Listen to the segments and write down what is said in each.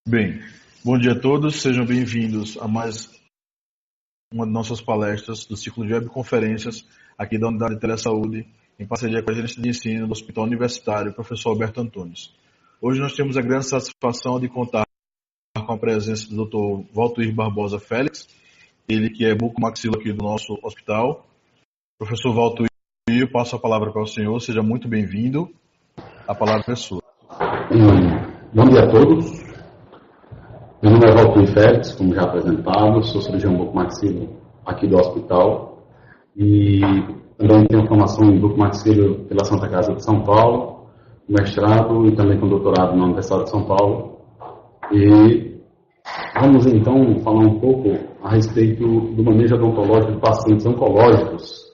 Bem, bom dia a todos, sejam bem-vindos a mais uma de nossas palestras do ciclo de webconferências aqui da Unidade de Telesaúde, em parceria com a Gerência de Ensino do Hospital Universitário, professor Alberto Antunes. Hoje nós temos a grande satisfação de contar com a presença do Dr. Valtuir Barbosa Félix, ele que é bucomaxilo aqui do nosso hospital. Professor Valtuir, eu passo a palavra para o senhor, seja muito bem-vindo, a palavra é sua. Bom dia a todos. Meu nome é Valtuir Félix, como já apresentado, sou cirurgião bucomaxilo aqui do hospital e também tenho formação em bucomaxilo pela Santa Casa de São Paulo, mestrado e também com doutorado na Universidade de São Paulo. E vamos então falar um pouco a respeito do manejo odontológico de pacientes oncológicos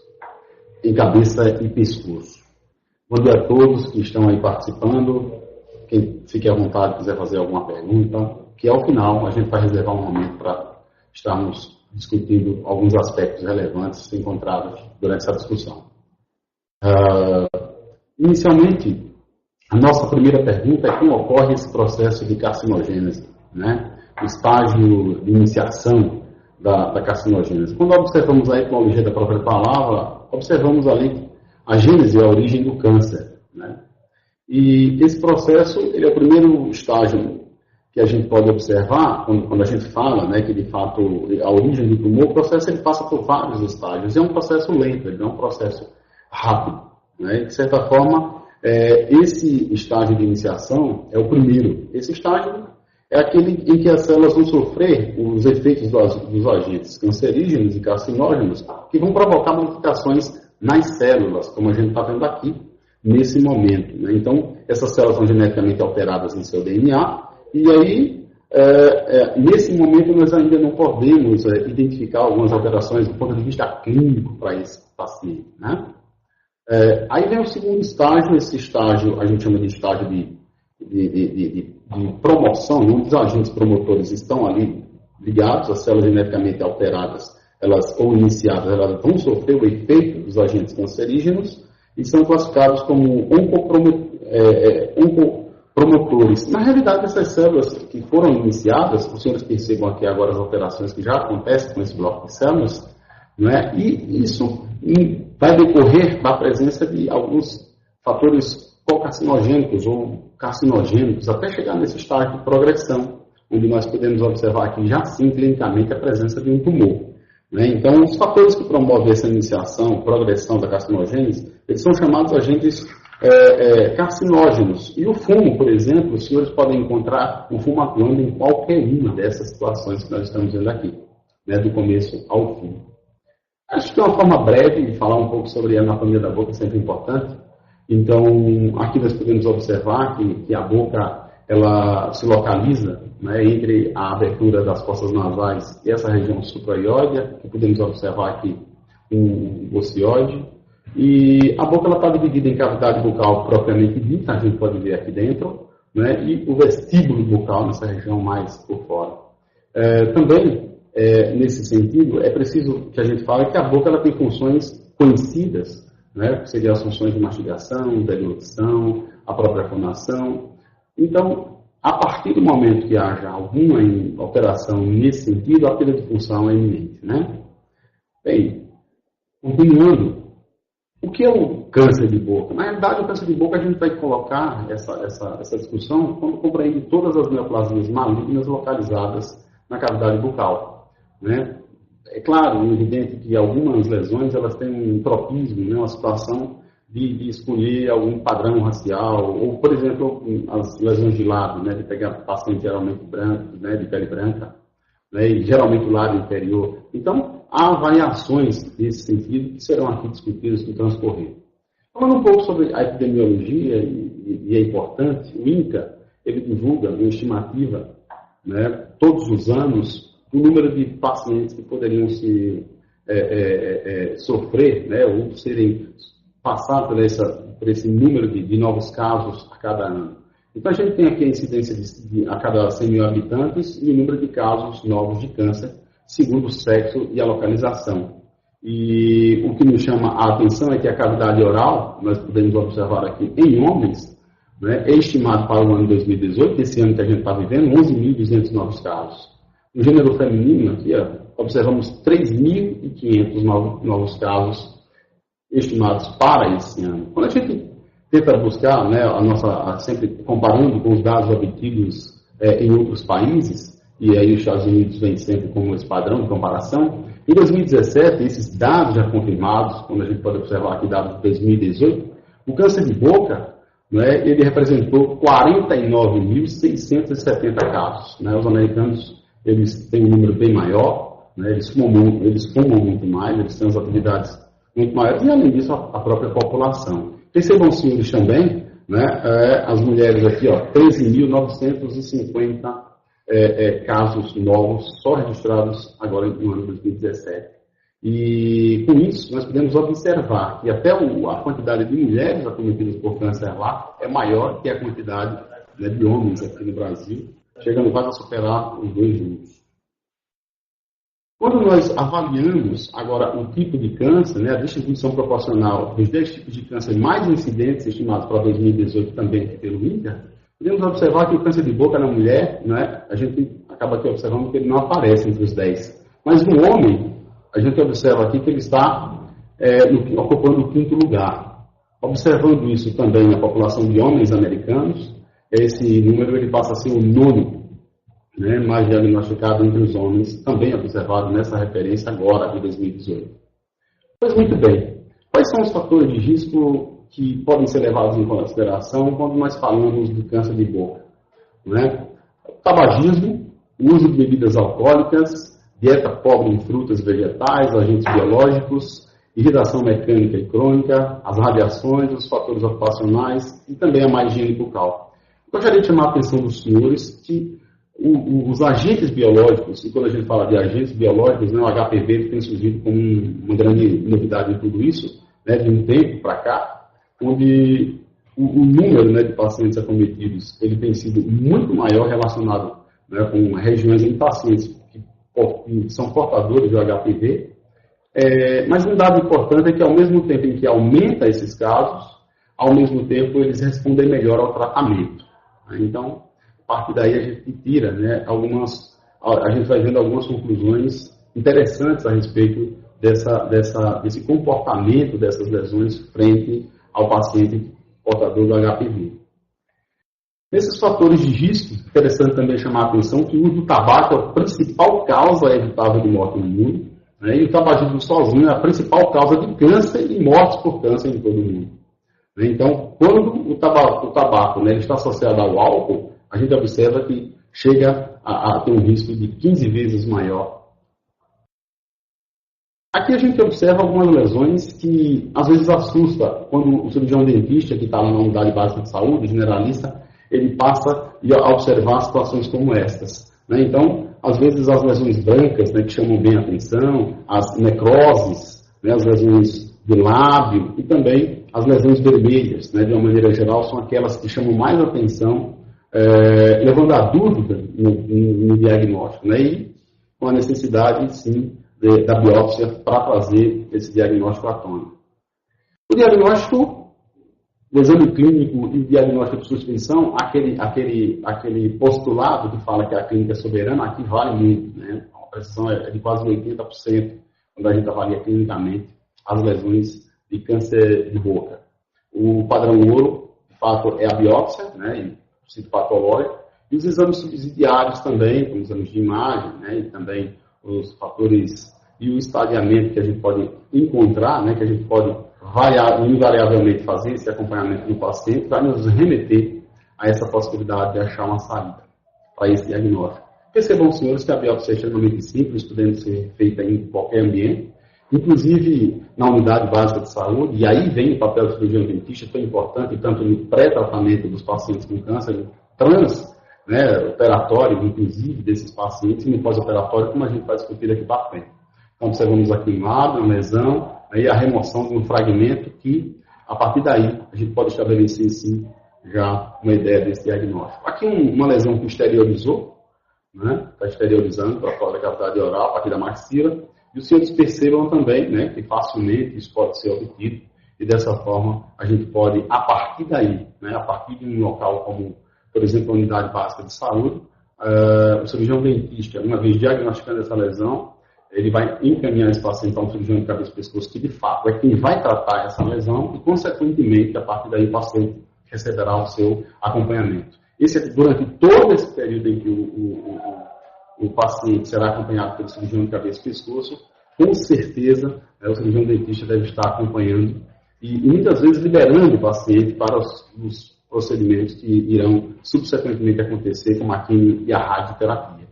em cabeça e pescoço. Bom dia a todos que estão aí participando. Quem fique à vontade, quiser fazer alguma pergunta, que ao final a gente vai reservar um momento para estarmos discutindo alguns aspectos relevantes encontrados durante essa discussão. Inicialmente, a nossa primeira pergunta é como ocorre esse processo de carcinogênese, né? O estágio de iniciação da carcinogênese. Quando observamos a etimologia da própria palavra, observamos ali a gênese, a origem do câncer, né? E esse processo, ele é o primeiro estágio que a gente pode observar, quando a gente fala, né, que de fato a origem do tumor, o processo ele passa por vários estágios. É um processo lento, ele não é um processo rápido, né? De certa forma, esse estágio de iniciação é o primeiro. Esse estágio é aquele em que as células vão sofrer os efeitos dos agentes cancerígenos e carcinógenos que vão provocar modificações nas células, como a gente está vendo aqui, nesse momento, né? Então, essas células são geneticamente alteradas em seu DNA, e aí, nesse momento, nós ainda não podemos identificar algumas alterações do ponto de vista clínico para esse paciente, né? Aí vem o segundo estágio, esse estágio a gente chama de estágio de promoção, onde os agentes promotores estão ali ligados, as células geneticamente alteradas, ou iniciadas, elas vão sofrer o efeito dos agentes cancerígenos, e são classificados como oncopromotores. Na realidade, essas células que foram iniciadas, os senhores percebam aqui agora as alterações que já acontecem com esse bloco de células, não é? E isso vai decorrer da presença de alguns fatores cocarcinogênicos ou carcinogênicos, até chegar nesse estágio de progressão, onde nós podemos observar aqui já sim, clinicamente, a presença de um tumor. Então, os fatores que promovem essa iniciação, progressão da carcinogênese, eles são chamados agentes carcinógenos. E o fumo, por exemplo, os senhores podem encontrar o fumo atuando em qualquer uma dessas situações que nós estamos vendo aqui, né, do começo ao fim. Acho que é uma forma breve de falar um pouco sobre a anatomia da boca, sempre importante. Então, aqui nós podemos observar que a boca ela se localiza, né, entre a abertura das fossas nasais e essa região supraioide, que podemos observar aqui um ocioide. E a boca está dividida em cavidade bucal propriamente dita, a gente pode ver aqui dentro, né, e o vestíbulo bucal nessa região mais por fora. Também, nesse sentido, é preciso que a gente fale que a boca ela tem funções conhecidas, né, que seriam as funções de mastigação, deglutição, a própria fonação. Então, a partir do momento que haja alguma alteração nesse sentido, a perda de função é iminente, né? Bem, continuando, o que é o câncer de boca? Na realidade, o câncer de boca a gente vai colocar essa discussão quando compreende todas as neoplasias malignas localizadas na cavidade bucal, né? É claro, é evidente que algumas lesões elas têm um tropismo, né, uma situação de escolher algum padrão racial, ou, por exemplo, as lesões de lado, né, de pegar pacientes geralmente brancos, né, de pele branca, né, e geralmente o lado inferior. Então, há variações nesse sentido que serão aqui discutidas no transcorrer. Falando um pouco sobre a epidemiologia, e é importante, o INCA, ele divulga uma estimativa, né, todos os anos, o número de pacientes que poderiam sofrer, né, ou passar por esse número de novos casos a cada ano. Então, a gente tem aqui a incidência a cada 100 mil habitantes e o número de casos novos de câncer, segundo o sexo e a localização. E o que nos chama a atenção é que a cavidade oral, nós podemos observar aqui em homens, né, é estimado para o ano 2018, esse ano que a gente está vivendo, 11.200 novos casos. No gênero feminino, aqui, observamos 3.500 novos casos estimados para esse ano. Quando a gente tenta buscar, né, sempre comparando com os dados obtidos em outros países, e aí os Estados Unidos vem sempre como esse padrão de comparação, em 2017, esses dados já confirmados, quando a gente pode observar aqui dados de 2018, o câncer de boca, né, ele representou 49.670 casos. Né? Os americanos eles têm um número bem maior, né? Eles fumam muito mais, eles têm as atividades muito maiores, e além disso, a própria população. Percebam, senhores, também, né, as mulheres aqui, 13.950 casos novos, só registrados agora no ano 2017. E com isso, nós podemos observar que até a quantidade de mulheres acometidas por câncer lá é maior que a quantidade, né, de homens aqui no Brasil, chegando quase a superar os dois juntos. Quando nós avaliamos agora o tipo de câncer, né, a distribuição proporcional dos 10 tipos de câncer mais incidentes estimados para 2018 também pelo INCA, podemos observar que o câncer de boca na mulher, né, a gente acaba aqui observando que ele não aparece entre os 10. Mas no homem, a gente observa aqui que ele está ocupando o 5º lugar. Observando isso também na população de homens americanos, esse número ele passa a ser o 9º, né, mais diagnosticado entre os homens, também observado nessa referência agora, de 2018. Pois muito bem, quais são os fatores de risco que podem ser levados em consideração quando nós falamos do câncer de boca? Né? Tabagismo, uso de bebidas alcoólicas, dieta pobre em frutas e vegetais, agentes biológicos, irritação mecânica e crônica, as radiações, os fatores ocupacionais e também a má higiene bucal. Gostaria de chamar a atenção dos senhores que os agentes biológicos, e quando a gente fala de agentes biológicos, né, o HPV tem surgido como uma grande novidade em tudo isso, né, de um tempo para cá, onde o número, né, de pacientes acometidos ele tem sido muito maior relacionado, né, com regiões em pacientes que são portadores do HPV, mas um dado importante é que ao mesmo tempo em que aumenta esses casos, ao mesmo tempo eles respondem melhor ao tratamento. Então, a partir daí a gente tira, né, a gente vai vendo algumas conclusões interessantes a respeito desse comportamento dessas lesões frente ao paciente portador do HPV. Nesses fatores de risco, interessante também chamar a atenção que o uso do tabaco é a principal causa evitável de morte no mundo, né, e o tabagismo sozinho é a principal causa de câncer e mortes por câncer em todo o mundo. Então, quando o tabaco, né, ele está associado ao álcool, a gente observa que chega a ter um risco de 15 vezes maior. Aqui a gente observa algumas lesões que às vezes assusta quando o cirurgião dentista, que está lá na unidade básica de saúde, generalista, ele passa a observar situações como estas. Né? Então, às vezes as lesões brancas, né, que chamam bem a atenção, as necroses, né, as lesões do lábio e também as lesões vermelhas, né, de uma maneira geral, são aquelas que chamam mais atenção, levando a dúvida no diagnóstico, né, e com a necessidade, sim, da biópsia para fazer esse diagnóstico à tona. O diagnóstico, o exame clínico e o diagnóstico de suspensão, aquele postulado que fala que a clínica é soberana, aqui vale muito, né, a precisão é de quase 80% quando a gente avalia clinicamente as lesões de câncer de boca. O padrão ouro, de fato, é a biópsia, né, e o citopatológico, e os exames subsidiários também, como exames de imagem, né, e também os fatores e o estadiamento que a gente pode encontrar, né, que a gente pode invariavelmente fazer esse acompanhamento do paciente, vai nos remeter a essa possibilidade de achar uma saída para esse diagnóstico. Percebam, senhores, que a biópsia é extremamente simples, podendo ser feita em qualquer ambiente, inclusive na unidade básica de saúde, e aí vem o papel do cirurgião dentista tão importante, tanto no pré-tratamento dos pacientes com câncer, operatório, inclusive, desses pacientes, e no pós-operatório, como a gente vai discutir daqui para frente. Então, observamos aqui um lado, uma lesão, aí a remoção de um fragmento que, a partir daí, a gente pode estabelecer, sim, já uma ideia desse diagnóstico. Aqui uma lesão que exteriorizou, né, está exteriorizando para fora da cavidade oral, a partir da maxila, e os senhores percebam também, né, que facilmente isso pode ser obtido e dessa forma a gente pode, a partir daí, né, a partir de um local como, por exemplo, a unidade básica de saúde, o cirurgião dentista, uma vez diagnosticando essa lesão, ele vai encaminhar esse paciente para um cirurgião de cabeça e pescoço, que de fato é quem vai tratar essa lesão e, consequentemente, a partir daí o paciente receberá o seu acompanhamento. Durante todo esse período em que o paciente será acompanhado pelo cirurgião de cabeça e pescoço, com certeza o cirurgião dentista deve estar acompanhando e muitas vezes liberando o paciente para os procedimentos que irão subsequentemente acontecer, como a quimio e a radioterapia.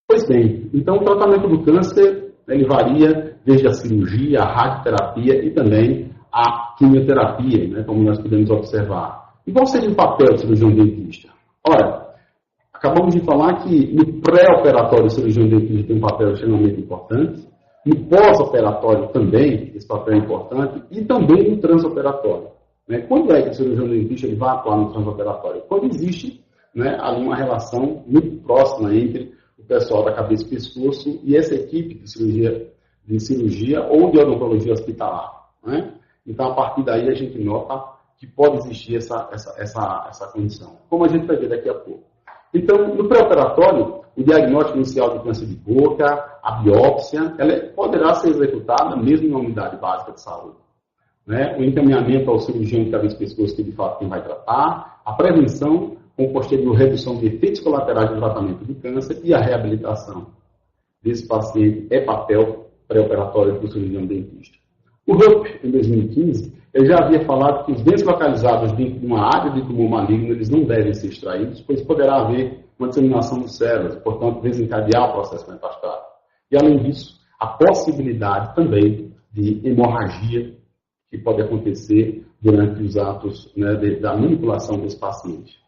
Pois bem, então o tratamento do câncer ele varia desde a cirurgia, a radioterapia e também a quimioterapia, né, como nós podemos observar. E qual seria o papel do cirurgião dentista? Ora, acabamos de falar que no pré-operatório o cirurgião dentista tem um papel extremamente importante, no pós-operatório também esse papel é importante e também no transoperatório. Né? Quando é que o cirurgião dentista ele vai atuar no transoperatório? Quando existe, né, ali uma relação muito próxima entre o pessoal da cabeça e pescoço e essa equipe de cirurgia ou de odontologia hospitalar. Né? Então, a partir daí, a gente nota que pode existir essa condição, como a gente vai ver daqui a pouco. Então, no pré-operatório, o diagnóstico inicial de câncer de boca, a biópsia, ela poderá ser executada mesmo na unidade básica de saúde. Né? O encaminhamento ao cirurgião de cabeça e pescoço, que de fato quem vai tratar, a prevenção com posterior redução de efeitos colaterais do tratamento do câncer e a reabilitação desse paciente é papel pré-operatório do cirurgião dentista. O Rupp, em 2015, ele já havia falado que os dentes localizados dentro de uma área de tumor maligno, eles não devem ser extraídos, pois poderá haver uma disseminação de células, portanto, desencadear o processo metastático. E, além disso, a possibilidade também de hemorragia que pode acontecer durante os atos, né, da manipulação desse paciente.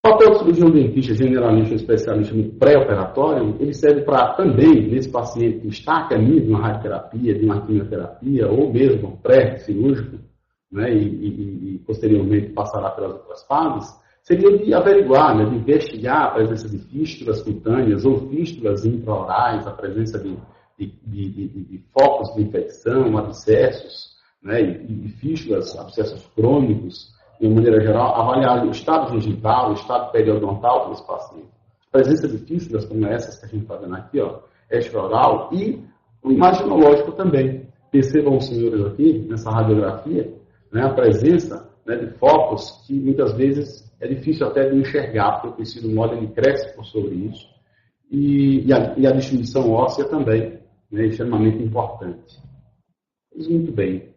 O papel do cirurgião dentista, generalista ou especialista no pré-operatório, ele serve para também, nesse paciente que está a caminho de uma radioterapia, de uma quimioterapia, ou mesmo pré-cirúrgico, né, e posteriormente passará pelas outras fases, seria de averiguar, né, de investigar a presença de fístulas cutâneas ou fístulas intraorais, a presença de focos de infecção, abscessos, né, e fístulas, abscessos crônicos, de uma maneira geral, avaliar o estado gengival, o estado periodontal desse paciente. A presença de fístulas como essas que a gente está vendo aqui, extraoral, e o imaginológico também. Percebam os senhores aqui, nessa radiografia, né, a presença, né, de focos que muitas vezes é difícil até de enxergar, porque o tecido mole ele cresce por sobre isso, e a distribuição óssea também, né, é extremamente importante. Mas muito bem.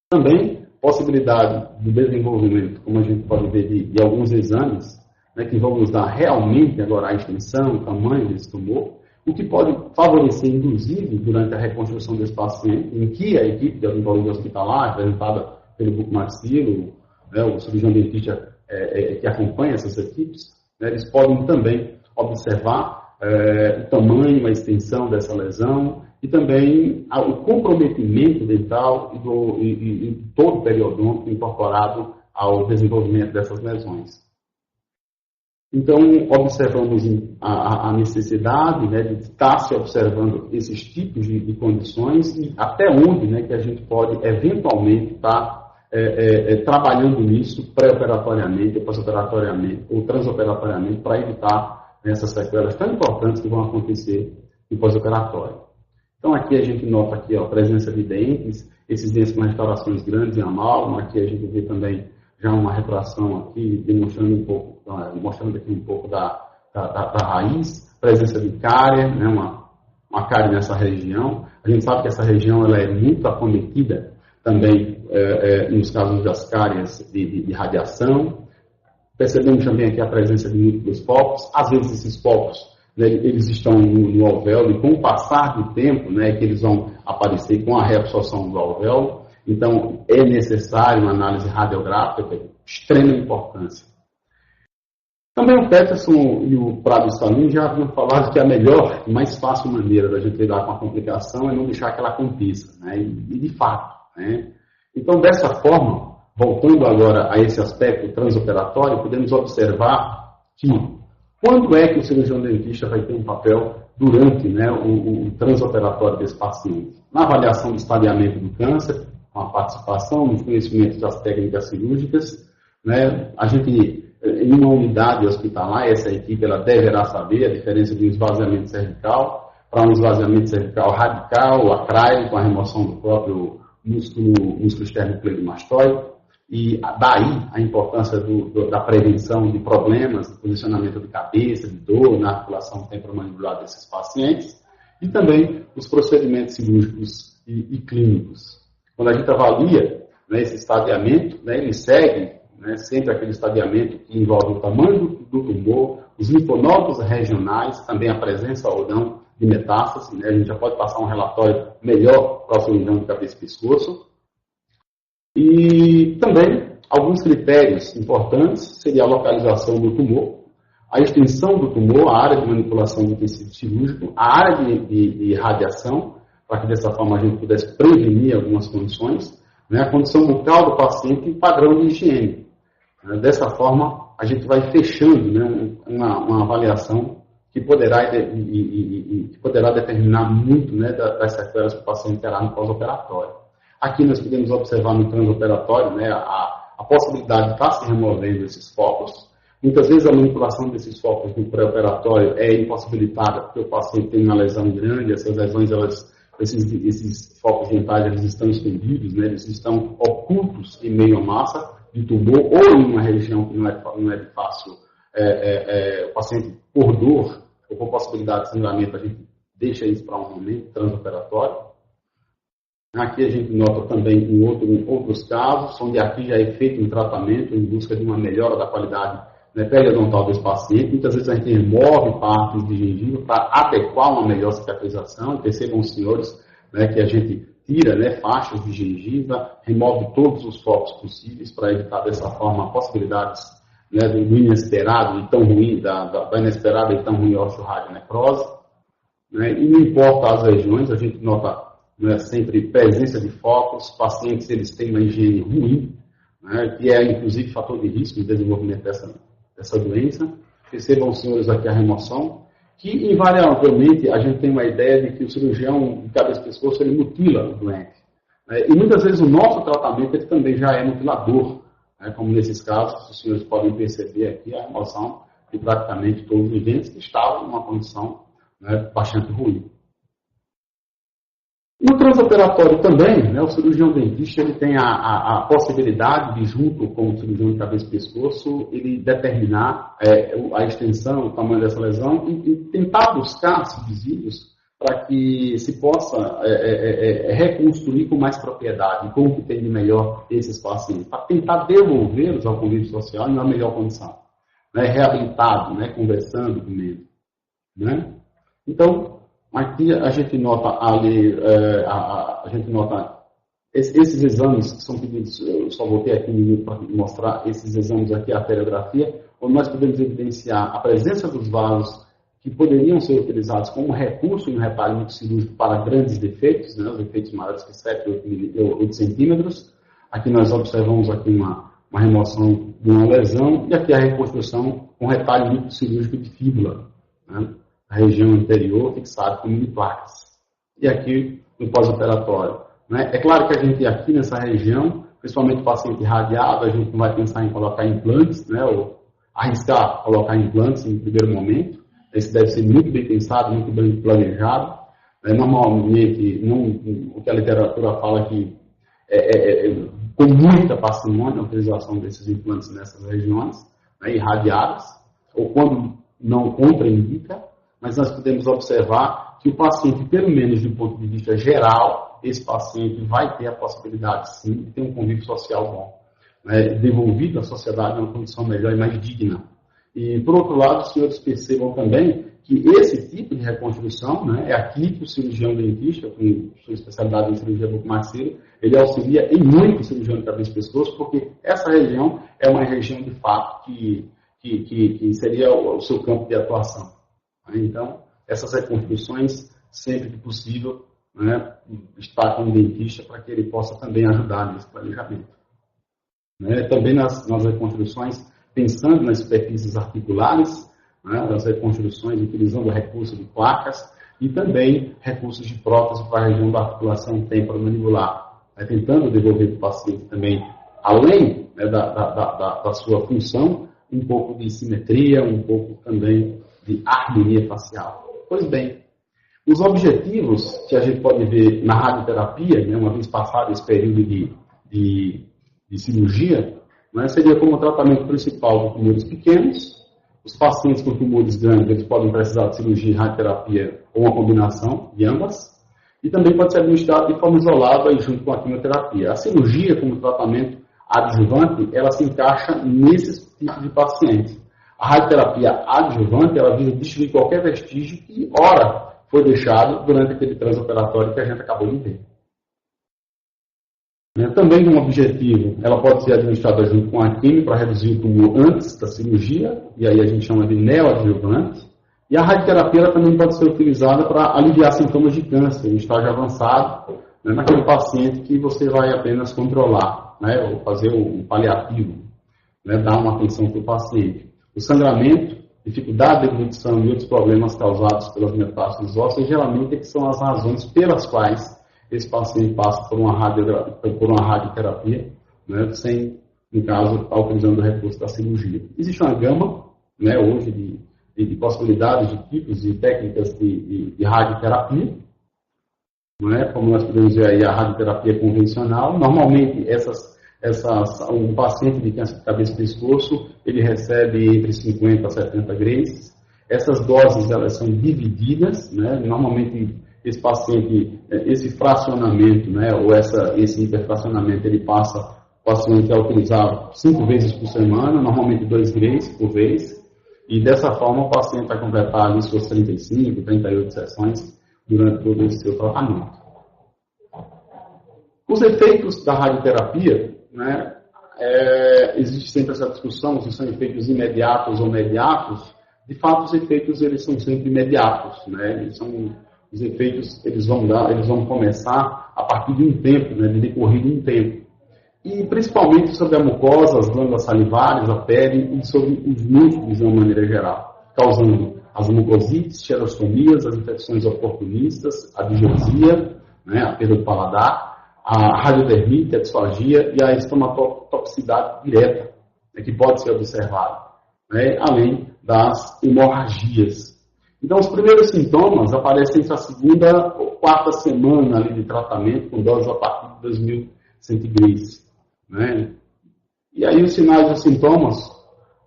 Também, possibilidade do desenvolvimento, como a gente pode ver de alguns exames, né, que vão nos dar realmente agora a extensão, o tamanho desse tumor, o que pode favorecer, inclusive, durante a reconstrução desse paciente, em que a equipe de odontologia hospitalar, representada pelo bucomaxilo, né, o cirurgião dentista que acompanha essas equipes, né, eles podem também observar o tamanho, a extensão dessa lesão e também o comprometimento dental e todo o periodonto incorporado ao desenvolvimento dessas lesões. Então, observamos a necessidade, né, de estar se observando esses tipos de condições e até onde, né, que a gente pode eventualmente estar trabalhando nisso pré-operatoriamente, pós-operatoriamente ou transoperatoriamente para evitar essas sequelas tão importantes que vão acontecer no pós-operatório. Então aqui a gente nota aqui, a presença de dentes, esses dentes com restaurações grandes em amálgama, aqui a gente vê também já uma retração aqui, mostrando aqui um pouco da raiz, presença de cárie, né, uma cárie nessa região. A gente sabe que essa região ela é muito acometida também nos casos das cáries de radiação. Percebemos também aqui a presença de múltiplos focos. Às vezes esses focos, né, eles estão no alvéolo e com o passar do tempo, né, que eles vão aparecer com a reabsorção do alvéolo. Então é necessário uma análise radiográfica de extrema importância. Também o Peterson e o Prado Salim já haviam falado que a melhor e mais fácil maneira da gente lidar com a complicação é não deixar que ela aconteça, né, e de fato, né. Então dessa forma, voltando agora a esse aspecto transoperatório, podemos observar que quando é que o cirurgião dentista vai ter um papel durante, né, o transoperatório desse paciente. Na avaliação do estadiamento do câncer, com a participação no conhecimento das técnicas cirúrgicas, né, a gente, em uma unidade hospitalar, essa equipe ela deverá saber a diferença de um esvaziamento cervical para um esvaziamento cervical radical, acrálico, com a remoção do próprio músculo esternocleidomastoide. E daí a importância da prevenção de problemas, de posicionamento de cabeça, de dor na articulação temporomandibular desses pacientes, e também os procedimentos cirúrgicos e clínicos. Quando a gente avalia, né, esse estadiamento, né, ele segue, né, sempre aquele estadiamento que envolve o tamanho do tumor, os linfonodos regionais, também a presença ou não de metástase, né, a gente já pode passar um relatório melhor para o cirurgião de cabeça e pescoço. E também alguns critérios importantes seria a localização do tumor, a extensão do tumor, a área de manipulação do tecido cirúrgico, a área de radiação, para que dessa forma a gente pudesse prevenir algumas condições, né, a condição bucal do paciente e o padrão de higiene. Dessa forma, a gente vai fechando, né, uma avaliação que poderá determinar muito, né, das sequelas que o paciente terá no pós-operatório. Aqui nós podemos observar no transoperatório, né, a possibilidade de estar se removendo esses focos. Muitas vezes a manipulação desses focos no pré-operatório é impossibilitada porque o paciente tem uma lesão grande, essas lesões, esses focos dentais, eles estão escondidos, né, eles estão ocultos em meio à massa de tumor ou em uma região que não é de fácil, o paciente por dor ou por possibilidade de sangramento, a gente deixa isso para um momento transoperatório. Aqui a gente nota também em outros casos, onde aqui já é feito um tratamento em busca de uma melhora da qualidade, né, periodontal desse paciente. Muitas vezes a gente remove partes de gengiva para adequar uma melhor cicatrização. Percebam os senhores, né, que a gente tira, né, faixas de gengiva, remove todos os focos possíveis para evitar dessa forma possibilidades, né, do inesperado e tão ruim, da inesperada e tão ruim osteoradionecrose. Né, e não importa as regiões, a gente nota, né, sempre presença de focos, pacientes eles têm uma higiene ruim, né, que é inclusive fator de risco de desenvolvimento dessa doença. Percebam os senhores aqui a remoção, que invariavelmente a gente tem uma ideia de que o cirurgião de cabeça e pescoço ele mutila o doente. Né, e muitas vezes o nosso tratamento ele também já é mutilador, né, como nesses casos, os senhores podem perceber aqui a remoção de praticamente todos os dentes que estavam numa condição, né, bastante ruim. No transoperatório também, né, o cirurgião dentista ele tem a possibilidade de, junto com o cirurgião de cabeça e pescoço, ele determinar a extensão, o tamanho dessa lesão e tentar buscar subsídios para que se possa reconstruir com mais propriedade, com o que tem de melhor esses pacientes, para tentar devolvê-los ao convívio social em uma melhor condição, né, reabilitado, né, conversando com ele. Né? Então, aqui a gente nota esses exames que são pedidos, eu só voltei aqui um minuto para mostrar esses exames aqui, a arteriografia, onde nós podemos evidenciar a presença dos vasos que poderiam ser utilizados como recurso em um retalhamento cirúrgico para grandes defeitos, né, os defeitos maiores que 7 ou 8 centímetros. Aqui nós observamos aqui uma remoção de uma lesão e aqui a reconstrução com retalho cirúrgico de fíbula, né, a região anterior fixada com mini placas. E aqui no pós-operatório. Né? É claro que a gente aqui nessa região, principalmente o paciente irradiado, a gente não vai pensar em colocar implantes, né, ou arriscar colocar implantes em primeiro momento. Esse deve ser muito bem pensado, muito bem planejado. Normalmente, o que a literatura fala que com muita parcimônia a utilização desses implantes nessas regiões, né, irradiadas, ou quando não contraindica, mas nós podemos observar que o paciente, pelo menos do ponto de vista geral, esse paciente vai ter a possibilidade, sim, de ter um convívio social bom, né, devolvido à sociedade em uma condição melhor e mais digna. E, por outro lado, os senhores percebam também que esse tipo de reconstrução, né, é aqui que o cirurgião dentista, com sua especialidade em cirurgia bucomaxila, ele auxilia em muito o cirurgião de cabeça e pescoço, porque essa região é uma região, de fato, que seria o seu campo de atuação. Então, essas reconstruções, sempre que possível, né, estar com o dentista para que ele possa também ajudar nesse planejamento. Né, também nas reconstruções, pensando nas superfícies articulares, né, das reconstruções, utilizando recursos de placas e também recursos de prótese para a região da articulação temporomandibular, né, tentando devolver para o paciente também, além, né, da sua função, um pouco de simetria, um pouco também de harmonia facial. Pois bem, os objetivos que a gente pode ver na radioterapia, né, uma vez passado esse período de cirurgia, né, seria como tratamento principal de tumores pequenos. Os pacientes com tumores grandes eles podem precisar de cirurgia e radioterapia ou uma combinação de ambas. E também pode ser administrado de forma isolada e junto com a quimioterapia. A cirurgia como tratamento adjuvante, ela se encaixa nesses tipos de pacientes. A radioterapia adjuvante, ela visa destruir qualquer vestígio que, ora, foi deixado durante aquele transoperatório que a gente acabou de ver. Também com um objetivo, ela pode ser administrada junto com a quimio para reduzir o tumor antes da cirurgia, e aí a gente chama de neoadjuvante. E a radioterapia ela também pode ser utilizada para aliviar sintomas de câncer em estágio avançado, né, naquele paciente que você vai apenas controlar, né, ou fazer um paliativo, né, dar uma atenção para o paciente. O sangramento, dificuldade de deglutição e outros problemas causados pelas metástases ósseas, geralmente é que são as razões pelas quais esse paciente passa por uma radioterapia, né, sem, no caso, estar utilizando o recurso da cirurgia. Existe uma gama, né, hoje de possibilidades, de tipos e técnicas de radioterapia, né, como nós podemos ver aí a radioterapia convencional. Normalmente, um paciente de câncer de cabeça e pescoço, ele recebe entre 50 a 70 grays. Essas doses elas são divididas, né, normalmente esse paciente, esse fracionamento, né, ou esse hiperfracionamento, ele passa o paciente a utilizar 5 vezes por semana, normalmente 2 grays por vez, e dessa forma o paciente vai completar ali suas 35, 38 sessões durante todo esse seu tratamento. Os efeitos da radioterapia, né, existe sempre essa discussão se são efeitos imediatos ou mediatos. De fato, os efeitos eles são sempre imediatos, né, os efeitos eles vão começar a partir de um tempo, né, de decorrer de um tempo. E principalmente sobre a mucosa, as glândulas salivares, a pele e sobre os músculos de uma maneira geral, causando as mucosites, xerostomias, as infecções oportunistas, a digesia, né, a perda do paladar, a radiodermite, a disfagia e a estomatoxicidade direta, né, que pode ser observada, né, além das hemorragias. Então, os primeiros sintomas aparecem entre a segunda ou quarta semana ali de tratamento, com doses a partir de 2.000 centigraus, né? E aí os sinais e os sintomas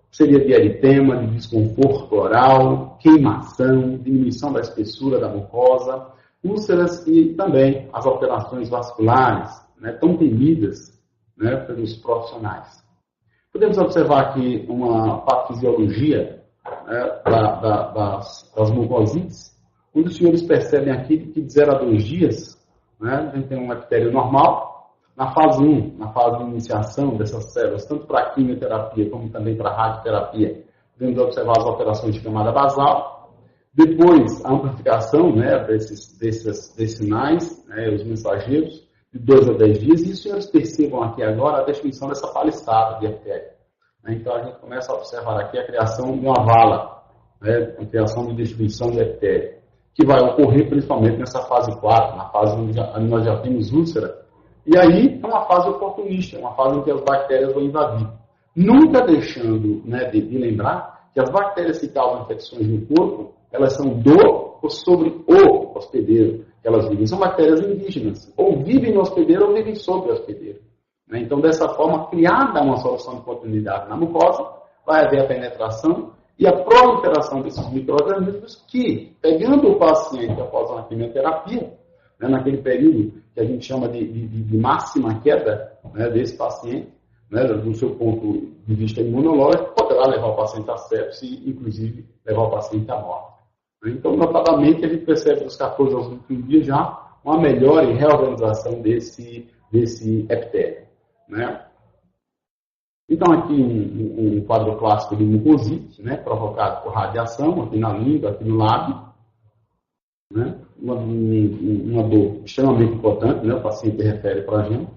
seria de eritema, de desconforto oral, queimação, diminuição da espessura da mucosa, úlceras e também as alterações vasculares, né, tão temidas, né, pelos profissionais. Podemos observar aqui uma patofisiologia, né, das mucosites, onde os senhores percebem aqui que de 0 a 2 dias, né, a gente tem um epitélio normal. Na fase 1, na fase de iniciação dessas células, tanto para a quimioterapia como também para a radioterapia, podemos observar as alterações de camada basal. Depois, a amplificação, né, desses sinais, né, os mensageiros, de 2 a 10 dias. E os senhores percebam aqui agora a definição dessa paliçada de epitélio. Então, a gente começa a observar aqui a criação de uma vala, né, a criação de distribuição de epitélio, que vai ocorrer principalmente nessa fase 4, na fase onde nós já temos úlcera. E aí é uma fase oportunista, uma fase em que as bactérias vão invadir. Nunca deixando, né, de lembrar que as bactérias que causam infecções no corpo, elas são do ou sobre o hospedeiro que elas vivem. São bactérias indígenas, ou vivem no hospedeiro ou vivem sobre o hospedeiro. Então, dessa forma, criada uma solução de continuidade na mucosa, vai haver a penetração e a proliferação desses micro-organismos que, pegando o paciente após uma quimioterapia, né, naquele período que a gente chama de máxima queda, né, desse paciente, né, do seu ponto de vista imunológico, poderá levar o paciente a sepse e, inclusive, levar o paciente à morte. Então, notadamente, a gente percebe dos 14 aos 21 dias já uma melhora e reorganização desse epitélio, né? Então, aqui um quadro clássico de mucosite, né, provocado por radiação, aqui na língua, aqui no lábio, né? Uma dor extremamente importante, né? O paciente refere para a gente.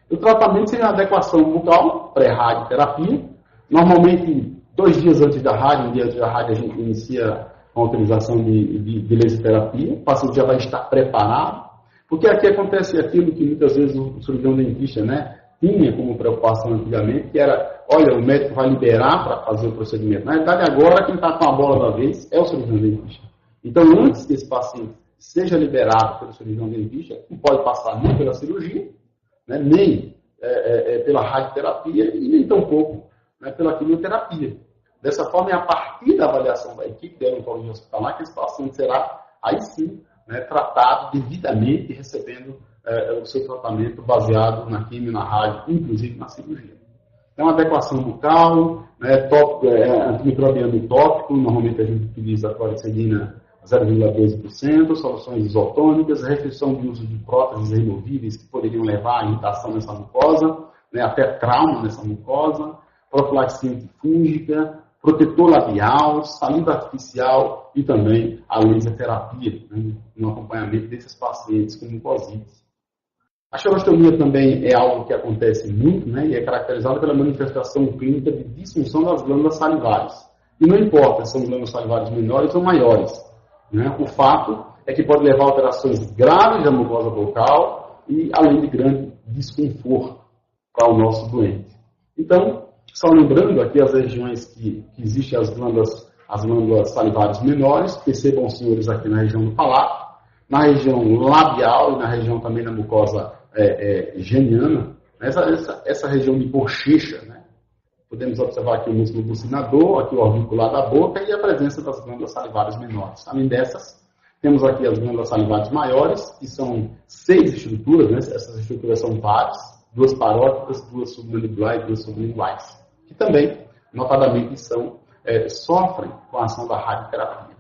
O tratamento seria a adequação bucal, pré-radioterapia, normalmente 2 dias antes da rádio, um dia antes da rádio, a gente inicia a utilização de laser-terapia. O paciente já vai estar preparado, porque aqui acontece aquilo que muitas vezes o cirurgião dentista, né, tinha como preocupação antigamente, que era, olha, o médico vai liberar para fazer o procedimento. Na verdade, agora quem está com a bola da vez é o cirurgião dentista. Então, antes que esse paciente seja liberado pelo cirurgião dentista, não pode passar nem pela cirurgia, né, nem pela radioterapia e nem tampouco, né, pela quimioterapia. Dessa forma, é a partir da avaliação da equipe de odontologia hospitalar que esse paciente será, aí sim, né, tratado devidamente, recebendo o seu tratamento baseado na quimio, na rádio, inclusive na cirurgia. Então, adequação bucal, né, antimicrobiano tópico, normalmente a gente utiliza a clorexidina 0,12%, soluções isotônicas, restrição de uso de próteses removíveis que poderiam levar à irritação nessa mucosa, né, até trauma nessa mucosa, profilaxia antifúngica, protetor labial, saliva artificial e também a laser terapia, né, no acompanhamento desses pacientes com mucosites. A xerostomia também é algo que acontece muito, né, e é caracterizada pela manifestação clínica de disfunção das glândulas salivares. E não importa se são glândulas salivares menores ou maiores, né, o fato é que pode levar a alterações graves da mucosa bucal e além de grande desconforto para o nosso doente. Então, só lembrando aqui as regiões que existem as glândulas salivares menores, percebam os senhores aqui na região do palato, na região labial e na região também da mucosa geniana, essa região de bochecha, né? Podemos observar aqui o músculo bucinador, aqui o orbicular da boca e a presença das glândulas salivares menores. Além dessas, temos aqui as glândulas salivares maiores, que são 6 estruturas, né? Essas estruturas são pares, 2 parótidas, 2 submandibular e 2 sublinguais, que também, notadamente, sofrem com a ação da radioterapia.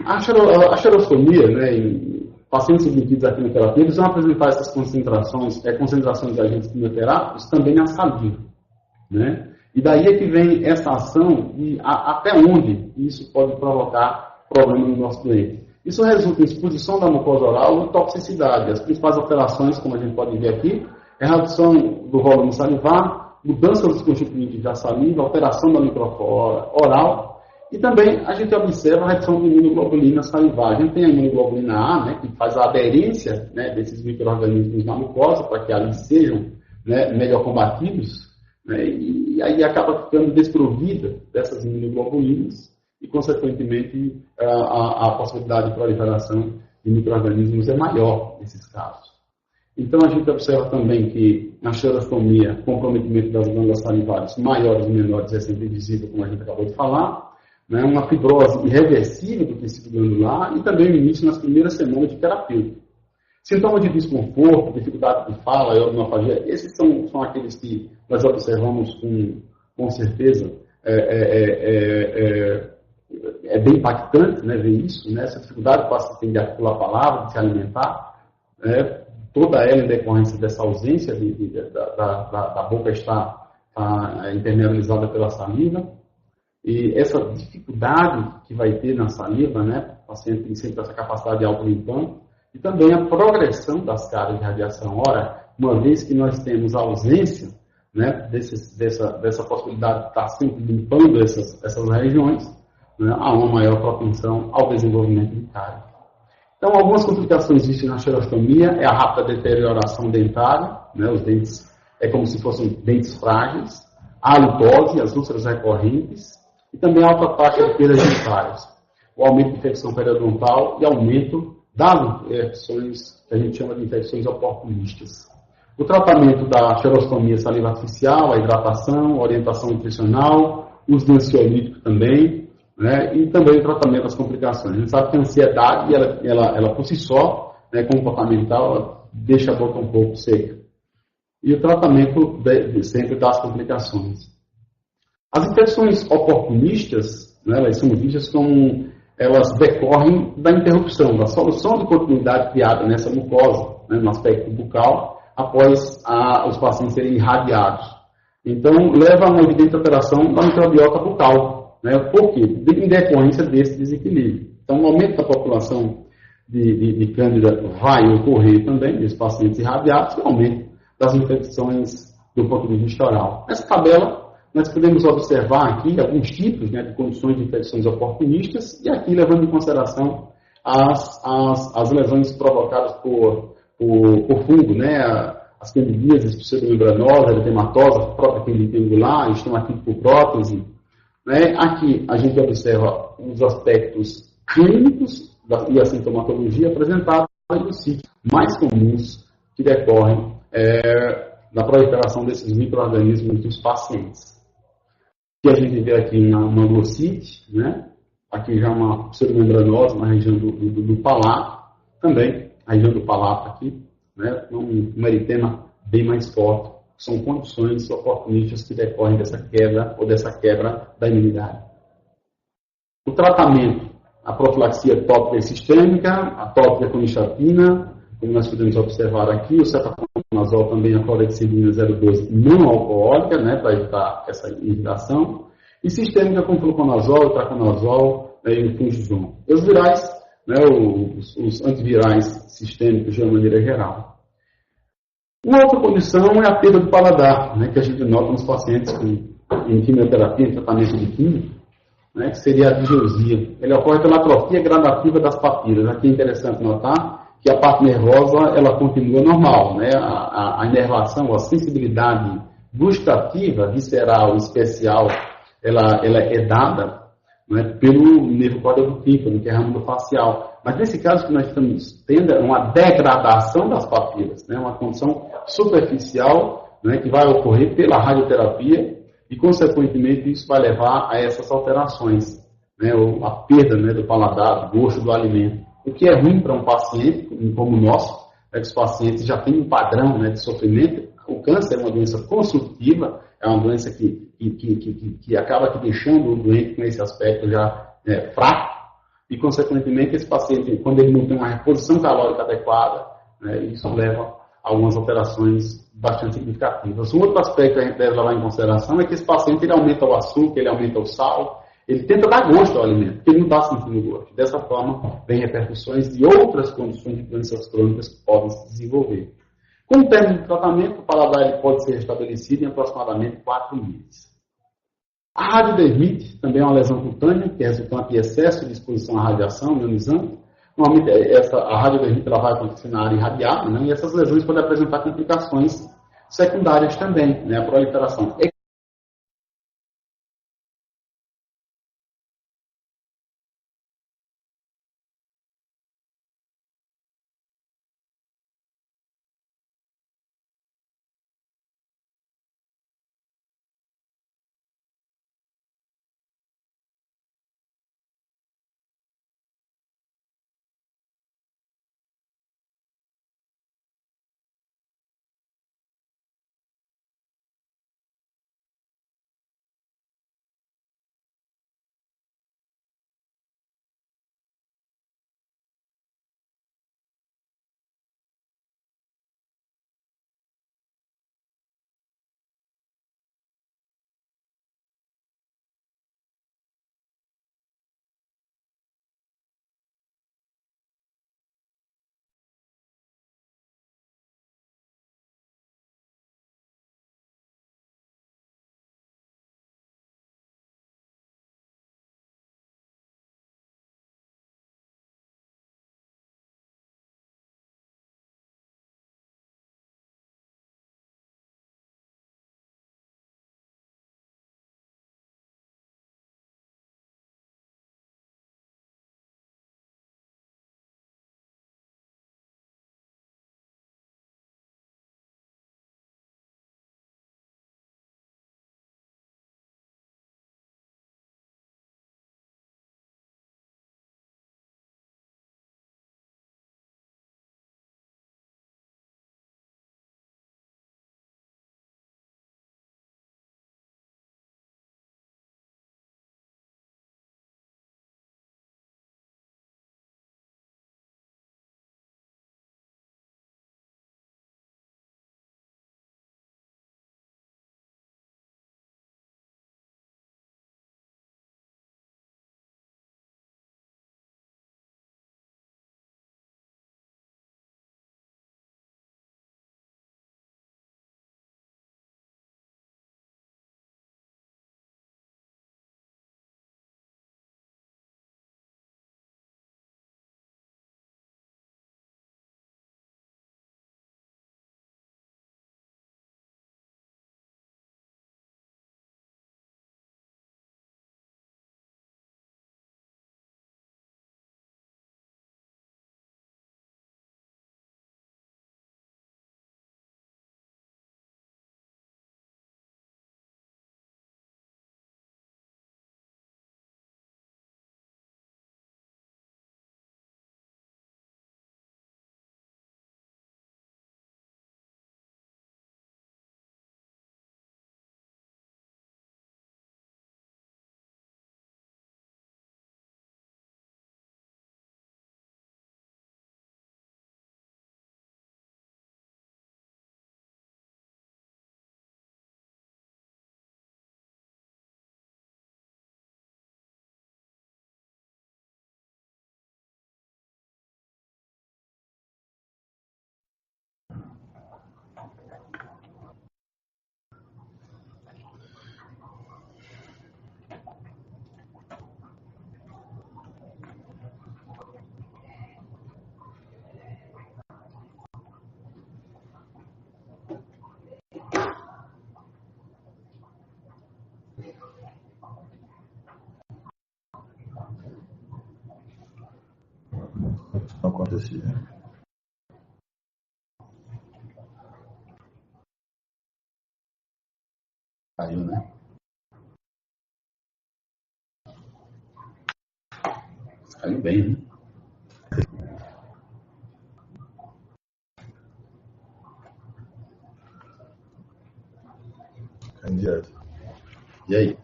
A xerostomia, né, em pacientes submetidos à quimioterapia, eles vão apresentar essas concentrações de agentes quimioterápicos também na saliva, né? E daí é que vem essa ação e até onde isso pode provocar problema no nosso doente. Isso resulta em exposição da mucosa oral e toxicidade. As principais alterações, como a gente pode ver aqui, é a redução do volume salivar, mudança dos constituintes da saliva, alteração da microflora oral. E também a gente observa a redução de imunoglobulina salivar. A gente tem a imunoglobulina A, né, que faz a aderência, né, desses micro-organismos na mucosa para que ali sejam, né, melhor combatidos, né, e aí acaba ficando desprovida dessas imunoglobulinas e, consequentemente, a possibilidade de proliferação de micro-organismos é maior nesses casos. Então, a gente observa também que na xerostomia, comprometimento das glândulas salivares maiores e menores é sempre visível, como a gente acabou de falar, né, uma fibrose irreversível do tecido glandular e também o início nas primeiras semanas de terapêutico. Sintomas de desconforto, dificuldade de fala e odinofagia, esses são aqueles que nós observamos com certeza. É bem impactante, né, ver isso, né, essa dificuldade que o paciente tem de articular a palavra, de se alimentar, né, toda ela em decorrência dessa ausência da boca estar impermeabilizada pela saliva. E essa dificuldade que vai ter na saliva, né, o paciente tem sempre essa capacidade de autolimpando, e também a progressão das cargas de radiação. Ora, uma vez que nós temos a ausência, né, dessa possibilidade de estar sempre limpando essas regiões, né, há uma maior propensão ao desenvolvimento de cárie. Então, algumas complicações existem na xerostomia, é a rápida deterioração dentária, né, os dentes é como se fossem dentes frágeis, a halitose, as úlceras recorrentes, e também a alta taxa de perdas dentárias, o aumento de infecção periodontal e aumento das infecções, que a gente chama de infecções oportunistas. O tratamento da xerostomia saliva artificial, a hidratação, a orientação nutricional, uso de ansiolítico também, né, e também o tratamento das complicações. A gente sabe que a ansiedade, ela por si só, né, comportamental, ela deixa a boca um pouco seca. E o tratamento sempre das complicações. As infecções oportunistas, né, elas são vistas como elas decorrem da interrupção, da solução de continuidade criada nessa mucosa, né, no aspecto bucal, após os pacientes serem irradiados. Então, leva a uma evidente alteração da microbiota bucal. Né, por quê? Em decorrência desse desequilíbrio. Então, o aumento da população de Cândida vai ocorrer também nesses pacientes irradiados, e o aumento das infecções do ponto de vista oral. Nessa tabela, nós podemos observar aqui alguns tipos, né, de condições de infecções oportunistas e aqui levando em consideração as lesões provocadas por fungo, né, as candidíases, pseudomembranosa, eritematosa, a própria candidíase angular, estão aqui por prótese. Né? Aqui a gente observa os aspectos clínicos e a sintomatologia apresentada nos sítios mais comuns que decorrem da proliferação desses micro-organismos entre os pacientes. E a gente vê aqui uma glossite, né? Aqui já uma pseudomembranose na região do palato, também a região do palato aqui, né? Um eritema bem mais forte. São condições oportunistas que decorrem dessa queda ou dessa quebra da imunidade. O tratamento, a profilaxia tópica e sistêmica, a tópica com nistatina, como nós podemos observar aqui, o cetaconazol também, a clorexidina 0,12 não alcoólica, né, para evitar essa irritação, e sistêmica com fluconazol, traconazol, né, e o fungizon. E os virais, né, os antivirais sistêmicos de uma maneira geral. Uma outra condição é a perda do paladar, né, que a gente nota nos pacientes em quimioterapia, em tratamento de química, né, que seria a digeusia. Ele ocorre pela atrofia gradativa das papilas. Aqui é interessante notar que a parte nervosa ela continua normal, né? A inervação, a sensibilidade gustativa, visceral, especial, ela é dada, né, pelo nervo córteo tímpano, que é ramo facial. Mas nesse caso que nós estamos tendo é uma degradação das papilas, né, uma condição superficial, né, que vai ocorrer pela radioterapia e, consequentemente, isso vai levar a essas alterações, né, ou a perda, né, do paladar, do gosto do alimento. O que é ruim para um paciente como o nosso, é que os pacientes já têm um padrão, né, de sofrimento. O câncer é uma doença consultiva, é uma doença que acaba aqui deixando o doente com esse aspecto já fraco, e, consequentemente, esse paciente, quando ele não tem uma reposição calórica adequada, né, isso leva a algumas alterações bastante significativas. Um outro aspecto que a gente deve levar em consideração é que esse paciente ele aumenta o açúcar, ele aumenta o sal, ele tenta dar gosto ao alimento, porque ele não está sentindo gosto. Dessa forma, vem repercussões de outras condições de doenças crônicas que podem se desenvolver. Com o término de tratamento, o paladar ele pode ser restabelecido em aproximadamente 4 meses. A radiodermite também é uma lesão cutânea, que é resultante de excesso de exposição à radiação ionizante. Normalmente, a radiodermite ela vai acontecer na área irradiada, né? E essas lesões podem apresentar complicações secundárias também, né? A proliferação acontecia. Caiu, né? Caiu bem, né? Caiu direto. E aí?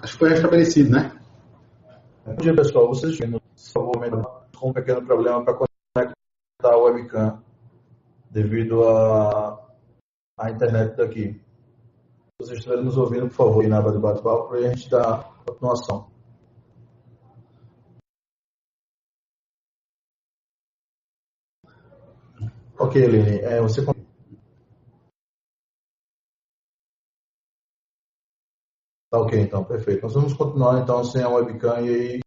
Acho que foi restabelecido, né? Bom dia, pessoal. Vocês viram, por favor, com um pequeno problema para conectar a webcam devido à internet daqui. Se vocês estiverem nos ouvindo, por favor, na aba do bate-papo para a gente dar continuação. Ok, Eline, você... Tá ok, então, perfeito. Nós vamos continuar, então, sem a webcam e aí...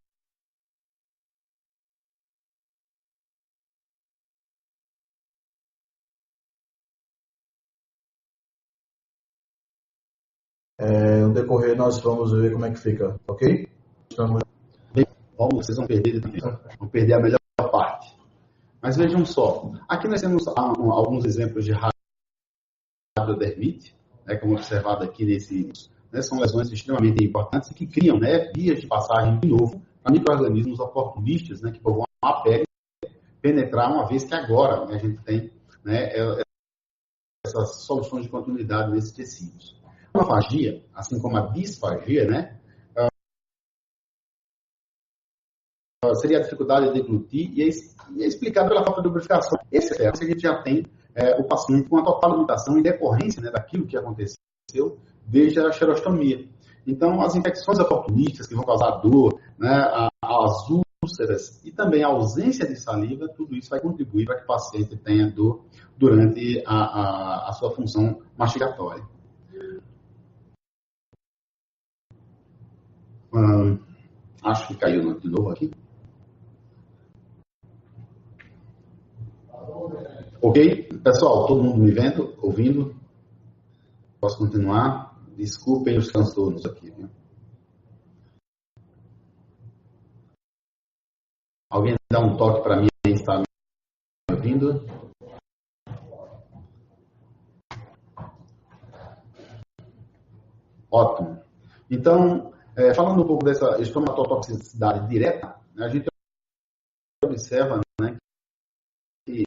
no decorrer, nós vamos ver como é que fica, ok? Bem, vocês vão perder a melhor parte. Mas vejam só, aqui nós temos alguns exemplos de radiodermite, né, como observado aqui nesse, né, são lesões extremamente importantes e que criam, né, vias de passagem de novo para micro-organismos oportunistas, né, que vão a pele penetrar, uma vez que agora, né, a gente tem, né, essas soluções de continuidade nesses tecidos. A afagia, assim como a disfagia, né, seria a dificuldade de deglutir e é explicado pela falta de lubrificação. Esse é a gente já tem o paciente com uma total limitação em decorrência, né, daquilo que aconteceu desde a xerostomia. Então, as infecções oportunistas que vão causar dor, né, as úlceras e também a ausência de saliva, tudo isso vai contribuir para que o paciente tenha dor durante a sua função mastigatória. Acho que caiu de novo aqui. Ok? Pessoal, todo mundo me vendo, ouvindo? Posso continuar? Desculpem os transtornos aqui, viu? Alguém dá um toque para mim aí, está me ouvindo? Ótimo. Então, falando um pouco dessa estomatotoxicidade direta, né, a gente observa, né, que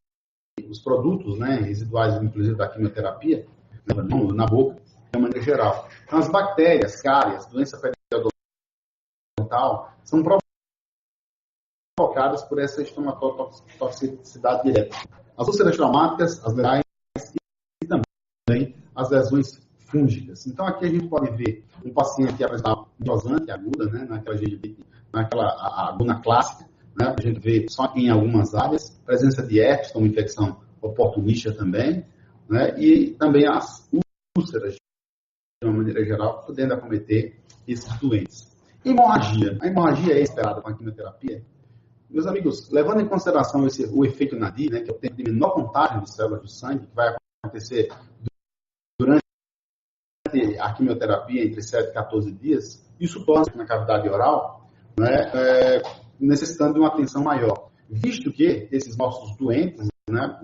os produtos, né, residuais, inclusive da quimioterapia, na boca, de maneira geral. Então, as bactérias, cárias, doença periodontal, são provocadas por essa estomatotoxicidade direta. As úlceras traumáticas, as virais e também as lesões fúngicas. Então, aqui a gente pode ver um paciente que apresenta fibrosante aguda, né, naquela gengivite, naquela aguna clássica, né, a gente vê só em algumas áreas, presença de herpes, como infecção oportunista também, né, e também as úlceras, de uma maneira geral, podendo acometer esses doentes. Hemorragia. A hemorragia é esperada com a quimioterapia. Meus amigos, levando em consideração o efeito Nadir, né, que é o tempo de menor contagem de células do sangue, que vai acontecer durante a quimioterapia entre 7 e 14 dias, isso torna na cavidade oral, né, necessitando de uma atenção maior. Visto que esses nossos doentes, né,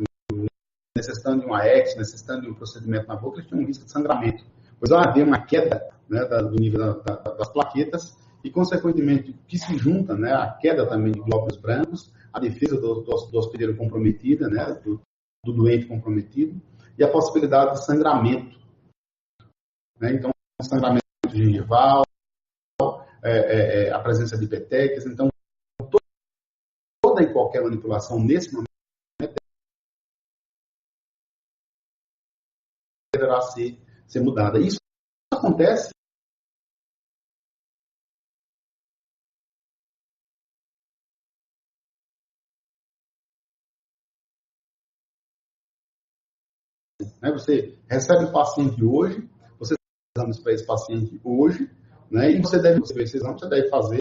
necessitando de uma EX, necessitando de um procedimento na boca, eles têm um risco de sangramento. Pois vai haver uma queda, né, do nível das plaquetas e, consequentemente, que se junta, né, a queda também de glóbulos brancos, a defesa do hospedeiro comprometida, né, do doente comprometido, e a possibilidade de sangramento. Né? Então, sangramento gengival, a presença de petecas. Então, toda e qualquer manipulação nesse momento deverá ser mudada. Isso acontece né? Você recebe o paciente hoje, você faz exames para esse paciente hoje, né? E você deve receber esse exame, você deve fazer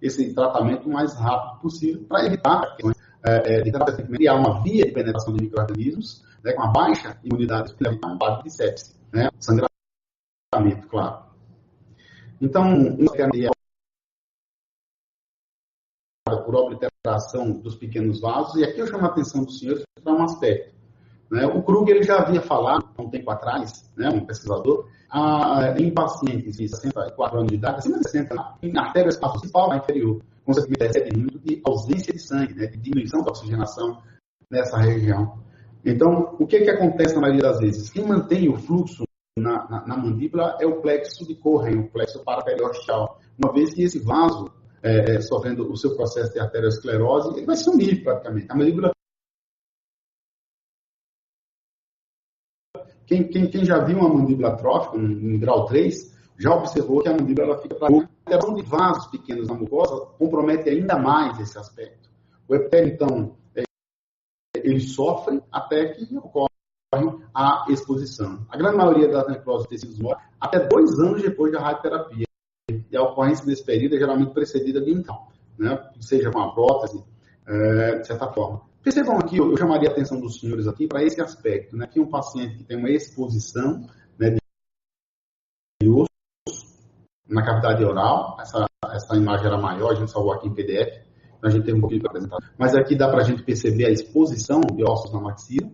esse tratamento o mais rápido possível para evitar de criar uma via de penetração de micro-organismos, né, com uma baixa imunidade, que leva a um quadro de sepse, né? Sangramento, claro. Então, por obliteração dos pequenos vasos, e aqui eu chamo a atenção dos senhores para um aspecto. Né? O Krug ele já havia falado, há um tempo atrás, né, um pesquisador, em pacientes de 64 anos de idade, acima de 60, em artéria espaço principal inferior, consequentemente recebe muito de ausência de sangue, né, de diminuição da oxigenação nessa região. Então, o que acontece na maioria das vezes? Quem mantém o fluxo na mandíbula é o plexo de Cohen, o plexo paraperiosteal. Uma vez que esse vaso, sofrendo o seu processo de arteriosclerose, ele vai sumir praticamente. A mandíbula. Quem já viu uma mandíbula atrófica, em grau 3, já observou que a mandíbula ela fica para a alteração de vasos pequenos na mucosa compromete ainda mais esse aspecto. O epitélio, então, ele sofre até que ocorre a exposição. A grande maioria das necroses de tecidos mortos, até 2 anos depois da radioterapia. E a ocorrência desse período é geralmente precedida de então, né? Seja com a prótese, de certa forma. Percebam aqui, eu chamaria a atenção dos senhores aqui para esse aspecto, né? Que um paciente que tem uma exposição, né, de osso na cavidade oral, essa imagem era maior, a gente salvou aqui em PDF, então a gente tem um pouquinho para apresentar. Mas aqui dá para a gente perceber a exposição de ossos na maxila.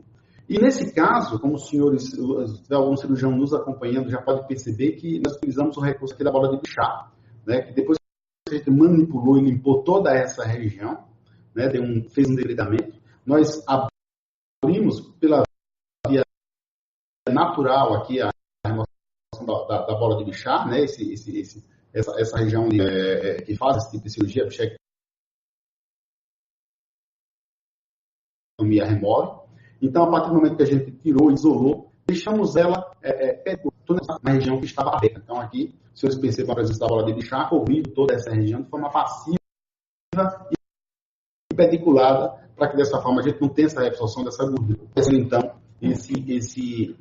E nesse caso, como os senhores, se tiver algum cirurgião nos acompanhando, já pode perceber que nós utilizamos o recurso aqui da bola de Bichat, né? Que depois que a gente manipulou e limpou toda essa região, né, fez um debridamento, nós abrimos pela via natural aqui a remoção da bola de Bichat, né, essa região que faz esse tipo de cirurgia, bichectomia remove. Então, a partir do momento que a gente tirou, isolou, deixamos ela na região que estava aberta. Então, aqui, os senhores percebam a presença da bola de Bichat, cobrindo toda essa região de forma passiva e pediculada, para que dessa forma a gente não tenha essa reabsorção dessa gordura. Então, esse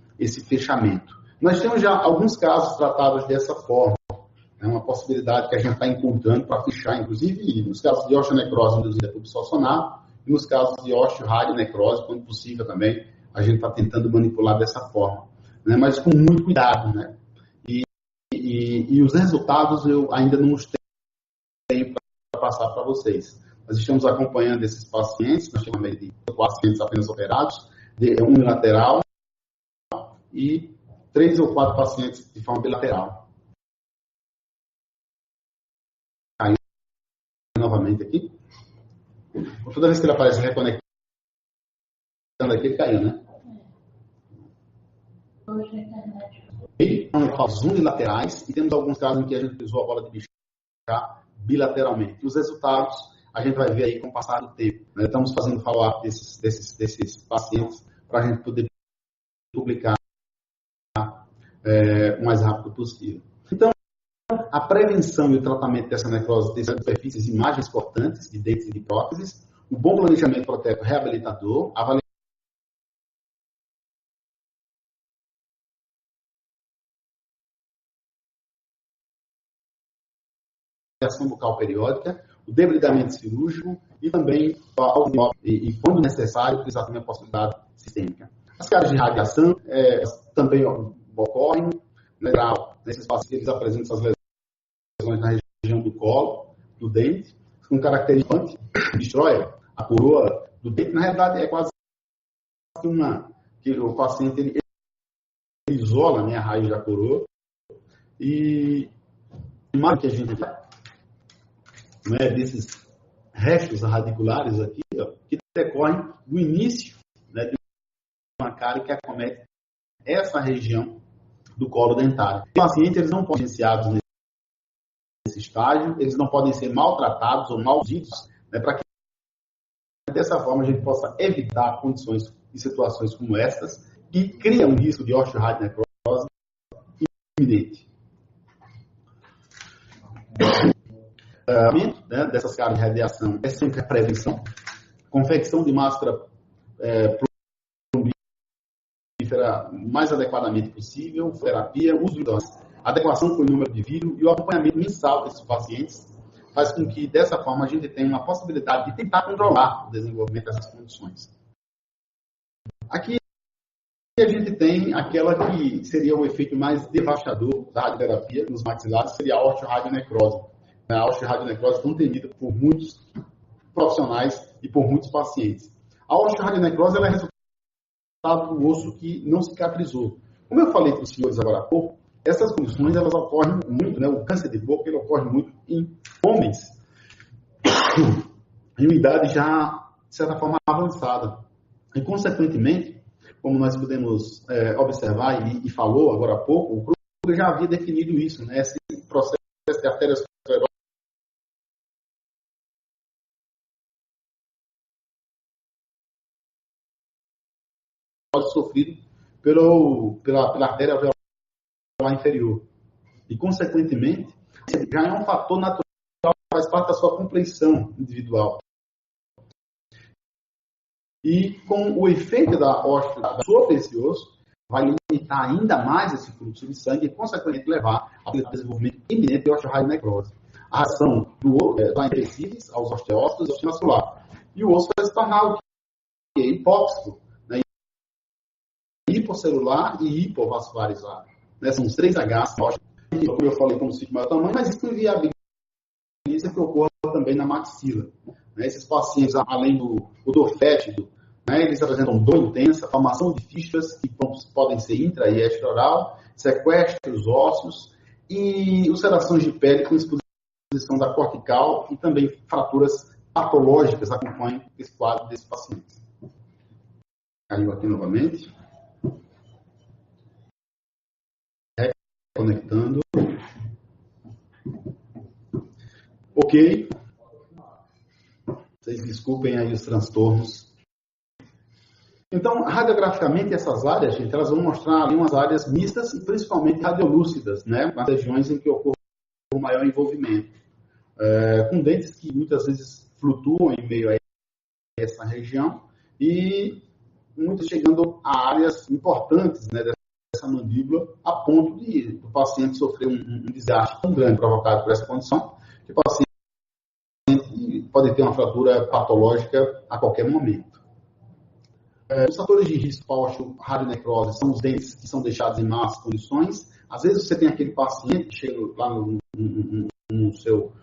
fechamento. Nós temos já alguns casos tratados dessa forma. É uma possibilidade que a gente está encontrando para fechar, inclusive nos casos de osteonecrose induzida por bisulfonato e nos casos de osteoradionecrose, quando possível também, a gente está tentando manipular dessa forma. Né? Mas com muito cuidado. Né? E os resultados eu ainda não os tenho para passar para vocês. Nós estamos acompanhando esses pacientes, nós temos de 4 pacientes apenas operados, unilateral, e 3 ou 4 pacientes de forma bilateral. Caiu novamente aqui. Toda vez que ele aparece reconectando aqui, ele caiu, né? Casos unilaterais, e temos alguns casos em que a gente utilizou a bola de Bichat bilateralmente. E os resultados a gente vai ver aí com o passar do tempo. Nós estamos fazendo follow-up desses pacientes para a gente poder publicar o mais rápido possível. Então, a prevenção e o tratamento dessa necrose de superfícies, imagens cortantes de dentes e de próteses, o bom planejamento protético reabilitador, a avaliação bucal periódica, o debridamento cirúrgico e também, e quando necessário, utilizar também a possibilidade sistêmica. As cargas de radiação também ocorrem, né, nesses pacientes eles apresentam essas lesões na região do colo, do dente, com característica destrói a coroa do dente. Na realidade, é quase que o paciente ele isola, né, a raiz da coroa e mais que a gente né, desses restos radiculares aqui, ó, que decorrem do início, né, de uma cárie que acomete essa região do colo dentário. Os pacientes eles não podem ser iniciados nesse estágio, eles não podem ser maltratados ou malditos, né, para que dessa forma a gente possa evitar condições e situações como estas que criam um risco de osteoradionecrose iminente. Né, dessas cargas de radiação é sempre a prevenção, confecção de máscara oxífera mais adequadamente possível, terapia, uso de doses, adequação com o número de vírus e o acompanhamento mensal desses pacientes faz com que, dessa forma, a gente tenha uma possibilidade de tentar controlar o desenvolvimento dessas condições. Aqui a gente tem aquela que seria o efeito mais devastador da radioterapia nos maxilares, seria a osteoradionecrose. A osteoradionecrose tão temida por muitos profissionais e por muitos pacientes. A osteoradionecrose ela é resultado do osso que não cicatrizou. Como eu falei para os senhores agora há pouco, essas condições elas ocorrem muito, né? O câncer de boca ele ocorre muito em homens em uma idade já, de certa forma, avançada. E, consequentemente, como nós podemos observar e falou agora há pouco, o Kruger já havia definido isso, né? Esse processo de arteriosclerose sofrido pela artéria alveolar inferior. E, consequentemente, já é um fator natural que faz parte da sua compleição individual. E com o efeito da osteoartrose sobre esse osso, vai limitar ainda mais esse fluxo de sangue e, consequentemente, levar ao desenvolvimento iminente de osteoradionecrose. A ação do osso vai interferir aos osteócitos e osteomuscular. E o osso vai se tornar o que é hipóxico, né? Hipocelular e hipovascularizado. Né? São os 3 Hs, como eu falei, como ciclo maior tamanho, mas isso inviabiliza que ocorra também na maxila. Né? Esses pacientes, além do dor fétido, né, eles apresentam dor intensa, formação de fístulas que podem ser intra e extraoral, sequestros ósseos e ulcerações de pele com exposição da cortical e também fraturas patológicas acompanham esse quadro desses pacientes. Caiu aqui novamente. Reconectando. Ok. Vocês desculpem aí os transtornos. Então, radiograficamente, essas áreas, gente, elas vão mostrar ali umas áreas mistas e principalmente radiolúcidas, né? Nas regiões em que ocorre o maior envolvimento. Com dentes que muitas vezes flutuam em meio a essa região e muitas chegando a áreas importantes, né, dessa mandíbula, a ponto de o paciente sofrer um desgaste tão grande provocado por essa condição, que o paciente pode ter uma fratura patológica a qualquer momento. Os fatores de risco para a osteoradionecrose são os dentes que são deixados em más condições. Às vezes você tem aquele paciente que chega lá no seu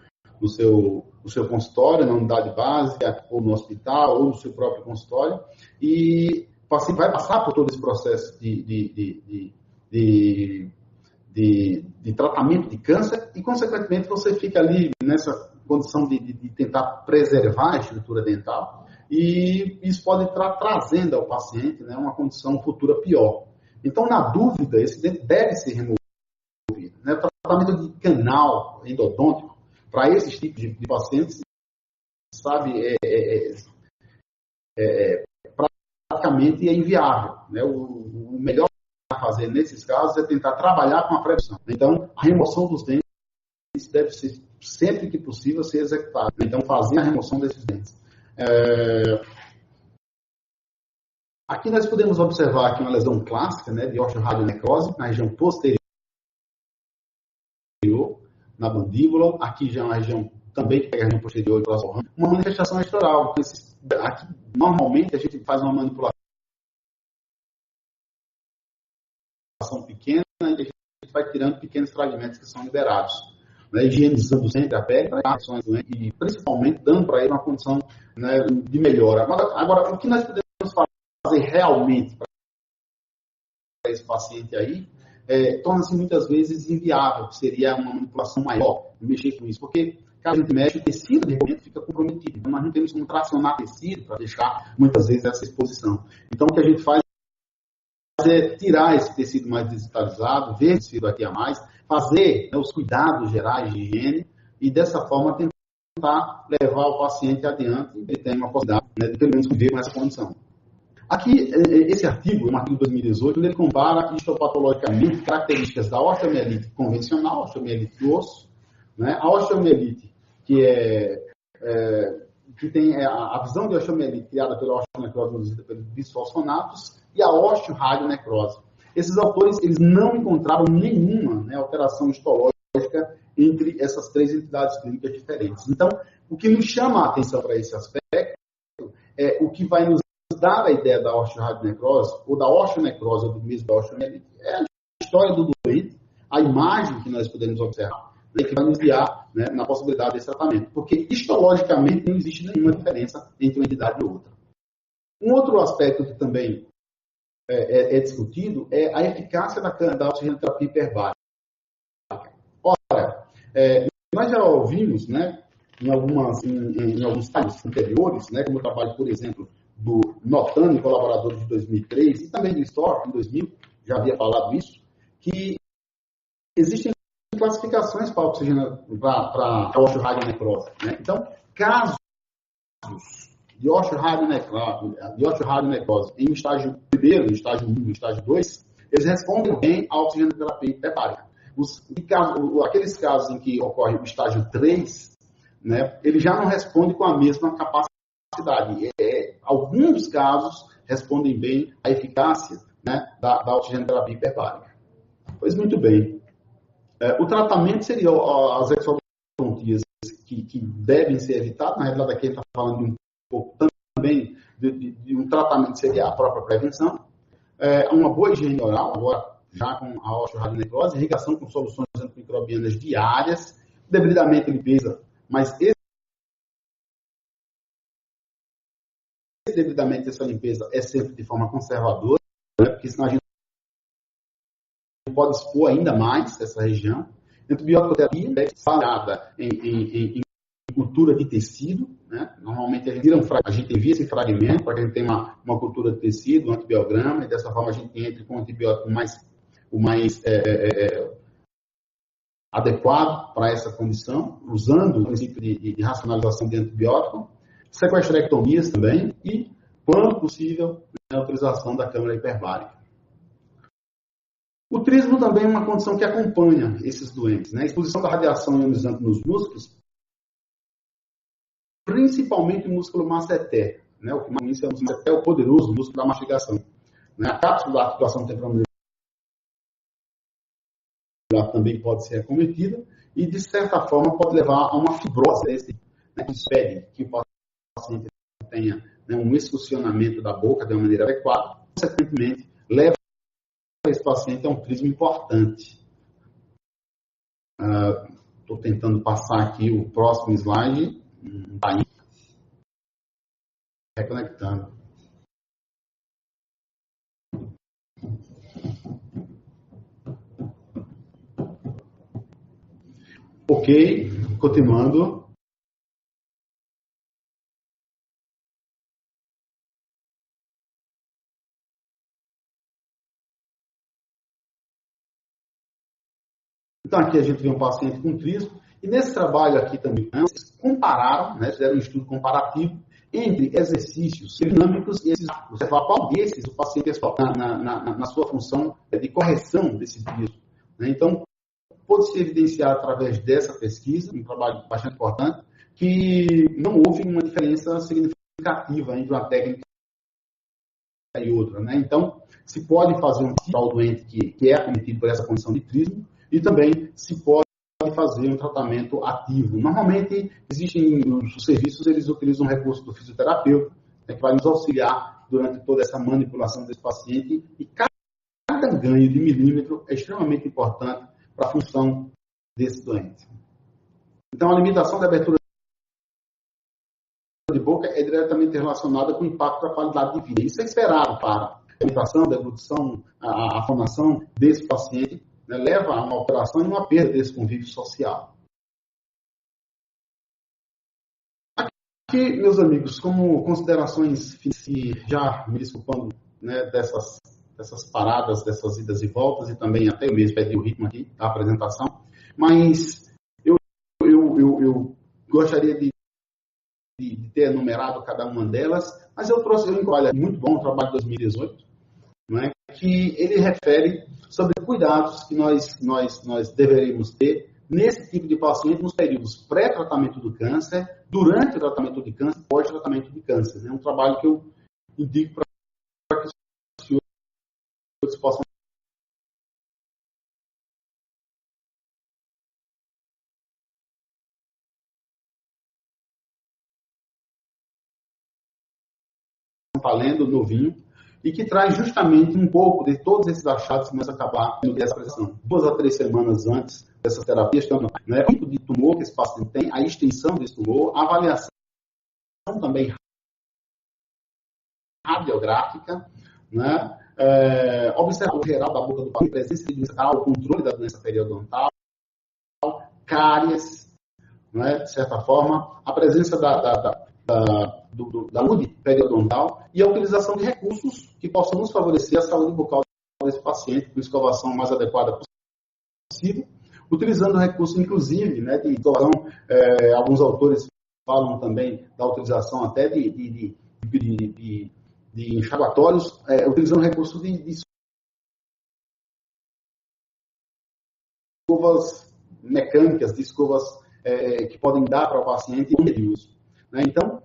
consultório, na unidade básica, ou no hospital, ou no seu próprio consultório, e o paciente vai passar por todo esse processo de tratamento de câncer e, consequentemente, você fica ali nessa condição de tentar preservar a estrutura dental e isso pode estar trazendo ao paciente, né, uma condição futura pior. Então, na dúvida, esse dente deve ser removido. Né? O tratamento de canal endodôntico para esses tipos de pacientes, sabe, praticamente é inviável. Né? O melhor a fazer nesses casos é tentar trabalhar com a prevenção. Então, a remoção dos dentes deve ser, sempre que possível, ser executada. Então, fazer a remoção desses dentes. Aqui nós podemos observar aqui uma lesão clássica, né, de osteoradionecrose na região posterior, na mandíbula. Aqui já é uma região também que pega a região posterior e próxima. Uma manifestação extraoral. Aqui, normalmente, a gente faz uma manipulação pequena e a gente vai tirando pequenos fragmentos que são liberados. Né, higienizando sempre a pele, e principalmente dando para ele uma condição, né, de melhora. Agora, o que nós podemos fazer realmente para esse paciente aí torna-se muitas vezes inviável, que seria uma manipulação maior, mexer com isso, porque caso a gente mexe, o tecido de repente fica comprometido. Então, nós não temos como tracionar tecido para deixar muitas vezes essa exposição. Então, o que a gente faz é tirar esse tecido mais digitalizado, ver esse tecido aqui a mais, fazer, né, os cuidados gerais de higiene e dessa forma tentar levar o paciente adiante e ele tem uma possibilidade, né, de pelo menos viver com essa condição. Aqui, esse artigo, é um artigo de 2018, onde ele compara histopatologicamente características da osteomielite convencional, osteomielite do osso, né, a osteomielite que é que tem a visão de osteomielite criada pela osteonecrose induzida pelos bisfosfonatos e a osteoradionecrose. Esses autores eles não encontraram nenhuma, né, alteração histológica entre essas três entidades clínicas diferentes. Então, o que nos chama a atenção para esse aspecto é o que vai nos dar a ideia da osteoradionecrose, ou da osteonecrose, ou do mesmo da osteomielite, é a história do doente, a imagem que nós podemos observar, né, que vai nos guiar, né, na possibilidade desse tratamento. Porque, histologicamente, não existe nenhuma diferença entre uma entidade e outra. Um outro aspecto que também é discutido é a eficácia da oxigenoterapia hiperbárica. Ora, nós já ouvimos, né, em alguns trabalhos anteriores, né, como o trabalho, por exemplo, do Notani e colaboradores de 2003, e também do Stork, em 2000, já havia falado isso, que existem classificações para a osteoradionecrose. Né? Então, casos de osteoradionecrose em estágio primeiro, em estágio 1, em estágio 2, eles respondem bem à oxigenoterapia hiperbárica. Aqueles casos em que ocorre o estágio 3, né, ele já não responde com a mesma capacidade. Alguns casos respondem bem à eficácia, né, da oxigenoterapia hiperbárica. Pois muito bem. O tratamento seria as exodontias que devem ser evitadas. Na realidade, aqui a gente está falando de um pouco também de um tratamento que seria a própria prevenção. Uma boa higiene oral, agora já com a osteoradionecrose, irrigação com soluções antimicrobianas diárias, debridamento e limpeza, mas esse debridamento e essa limpeza é sempre de forma conservadora, né, porque senão a gente pode expor ainda mais essa região. Antibiótico-terapia é baseada em cultura de tecido, né? Normalmente a gente envia esse fragmento para que a gente tenha uma cultura de tecido, um antibiograma, e dessa forma a gente entra com o antibiótico o mais adequado para essa condição, usando o princípio de racionalização de antibiótico, sequestrectomias também e, quando possível, a utilização da câmara hiperbárica. O trismo também é uma condição que acompanha esses doentes, né? A exposição da radiação ionizante nos músculos, principalmente o músculo masseter, né? O que mais conhece é o músculo masseter, o poderoso músculo da mastigação. Né? A cápsula da articulação temporomandibular também pode ser acometida e, de certa forma, pode levar a uma fibrose, né? Que impede que o paciente tenha, né, um excursionamento da boca de uma maneira adequada, consequentemente, leva esse paciente a um trismo importante. Estou tentando passar aqui o próximo slide. Está aí. Reconectando. Ok, continuando. Então, aqui a gente vê um paciente com trismo, e nesse trabalho aqui também, eles compararam, né, fizeram um estudo comparativo entre exercícios dinâmicos e exercícios. Qual desses o paciente está na sua função de correção desse trismo. Né? Então, pôde-se evidenciar através dessa pesquisa, um trabalho bastante importante, que não houve uma diferença significativa entre uma técnica e outra. Né? Então, se pode fazer um teste ao doente que é acometido por essa condição de trismo, e também se pode fazer um tratamento ativo. Normalmente, existem os serviços, eles utilizam o recurso do fisioterapeuta, né, que vai nos auxiliar durante toda essa manipulação desse paciente, e cada ganho de milímetro é extremamente importante para a função desse doente. Então, a limitação da abertura de boca é diretamente relacionada com o impacto da qualidade de vida. Isso é esperado para a limitação, a deglutição, a formação desse paciente, né, leva a uma alteração e uma perda desse convívio social. Aqui, meus amigos, como considerações, já me desculpando, né, dessas paradas, dessas idas e voltas, e também até mesmo perdi o ritmo aqui da apresentação, mas eu gostaria de ter enumerado cada uma delas, mas eu trouxe um trabalho muito bom, um trabalho de 2018, não é? Que ele refere sobre cuidados que nós deveríamos ter nesse tipo de paciente nos períodos pré-tratamento do câncer, durante o tratamento de câncer, pós-tratamento de câncer. É um trabalho que eu indico para que os senhores possam estar lendo novinho, e que traz justamente um pouco de todos esses achados que nós acabamos dessa apresentação. 2 a 3 semanas antes dessas terapias, né, o tipo de tumor que esse paciente tem, a extensão desse tumor, a avaliação também radiográfica, né, observação geral da boca do paciente, presença de doença oral, controle da doença periodontal, cáries, né, de certa forma, a presença da saúde periodontal e a utilização de recursos que possam nos favorecer a saúde bucal desse paciente, com escovação mais adequada possível, utilizando recursos, inclusive, né, de escovação. Alguns autores falam também da utilização até de enxaguatórios, utilizando recursos de escovas mecânicas, de escovas que podem dar para o paciente um uso. Né? Então,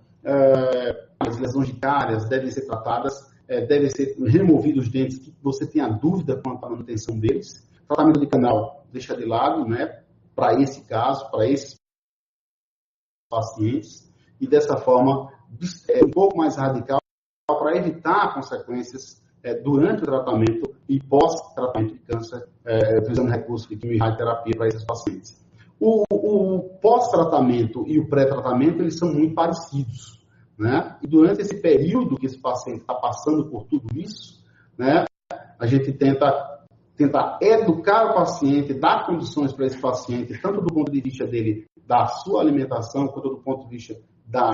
as lesões de cáries devem ser tratadas, devem ser removidos os dentes que você tenha dúvida quanto à manutenção deles. Tratamento de canal deixa de lado, né, para esse caso, para esses pacientes, e dessa forma um pouco mais radical para evitar consequências durante o tratamento e pós-tratamento de câncer, utilizando recursos de quimioterapia para esses pacientes. O pós-tratamento e o pré-tratamento, eles são muito parecidos, né? E durante esse período que esse paciente está passando por tudo isso, né, a gente tenta educar o paciente, dar condições para esse paciente, tanto do ponto de vista dele, da sua alimentação, quanto do ponto de vista da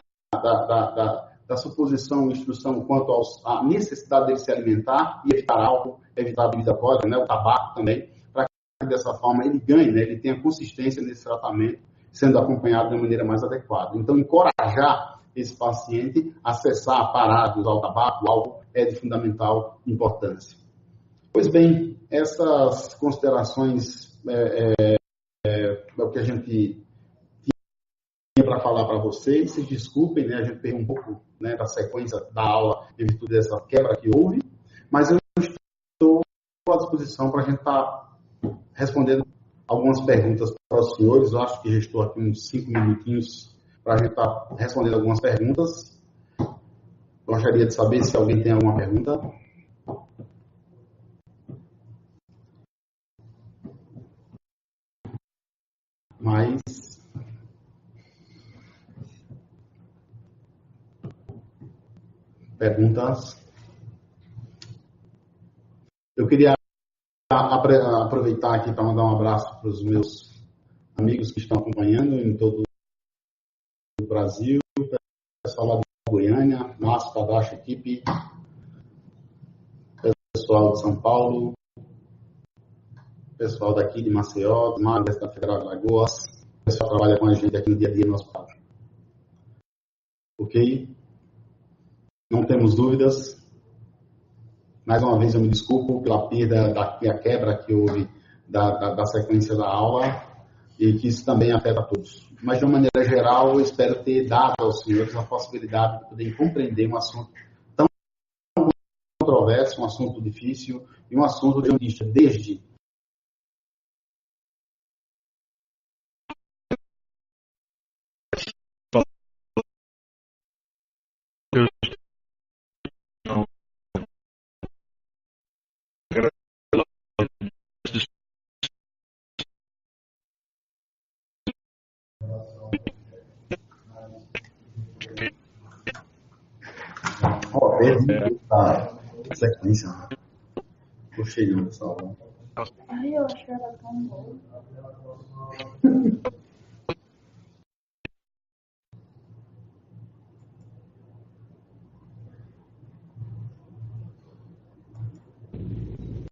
suposição e instrução quanto à necessidade dele se alimentar e evitar álcool, evitar a bebida alcoólica, né, o tabaco também, para que dessa forma ele ganhe, né, ele tenha consistência nesse tratamento, sendo acompanhado de maneira mais adequada. Então, encorajar esse paciente a cessar, parar de usar o tabaco, o álcool, é de fundamental importância. Pois bem, essas considerações é o que a gente tinha para falar para vocês. Se desculpem, né, a gente perdeu um pouco, né, da sequência da aula em virtude dessa quebra que houve, mas eu estou à disposição para a gente estar respondendo algumas perguntas para os senhores. Eu acho que já estou aqui uns 5 minutinhos para a gente estar respondendo algumas perguntas. Gostaria de saber se alguém tem alguma pergunta. Mas perguntas. Eu queria aproveitar aqui para mandar um abraço para os meus amigos que estão acompanhando em todo o Brasil, pessoal lá de Goiânia, Márcio, Tadashi, equipe, pessoal de São Paulo, pessoal daqui de Maceió, da Universidade Federal de Alagoas, o pessoal que trabalha com a gente aqui no dia a dia no hospital. Ok? Não temos dúvidas. Mais uma vez eu me desculpo pela perda, a quebra que houve da sequência da aula, e que isso também afeta a todos. Mas, de uma maneira geral, eu espero ter dado aos senhores a possibilidade de poderem compreender um assunto tão controverso, um assunto difícil, e um assunto de desde a sequência. Gostei não, pessoal. Ai, eu acho que ela tão boa.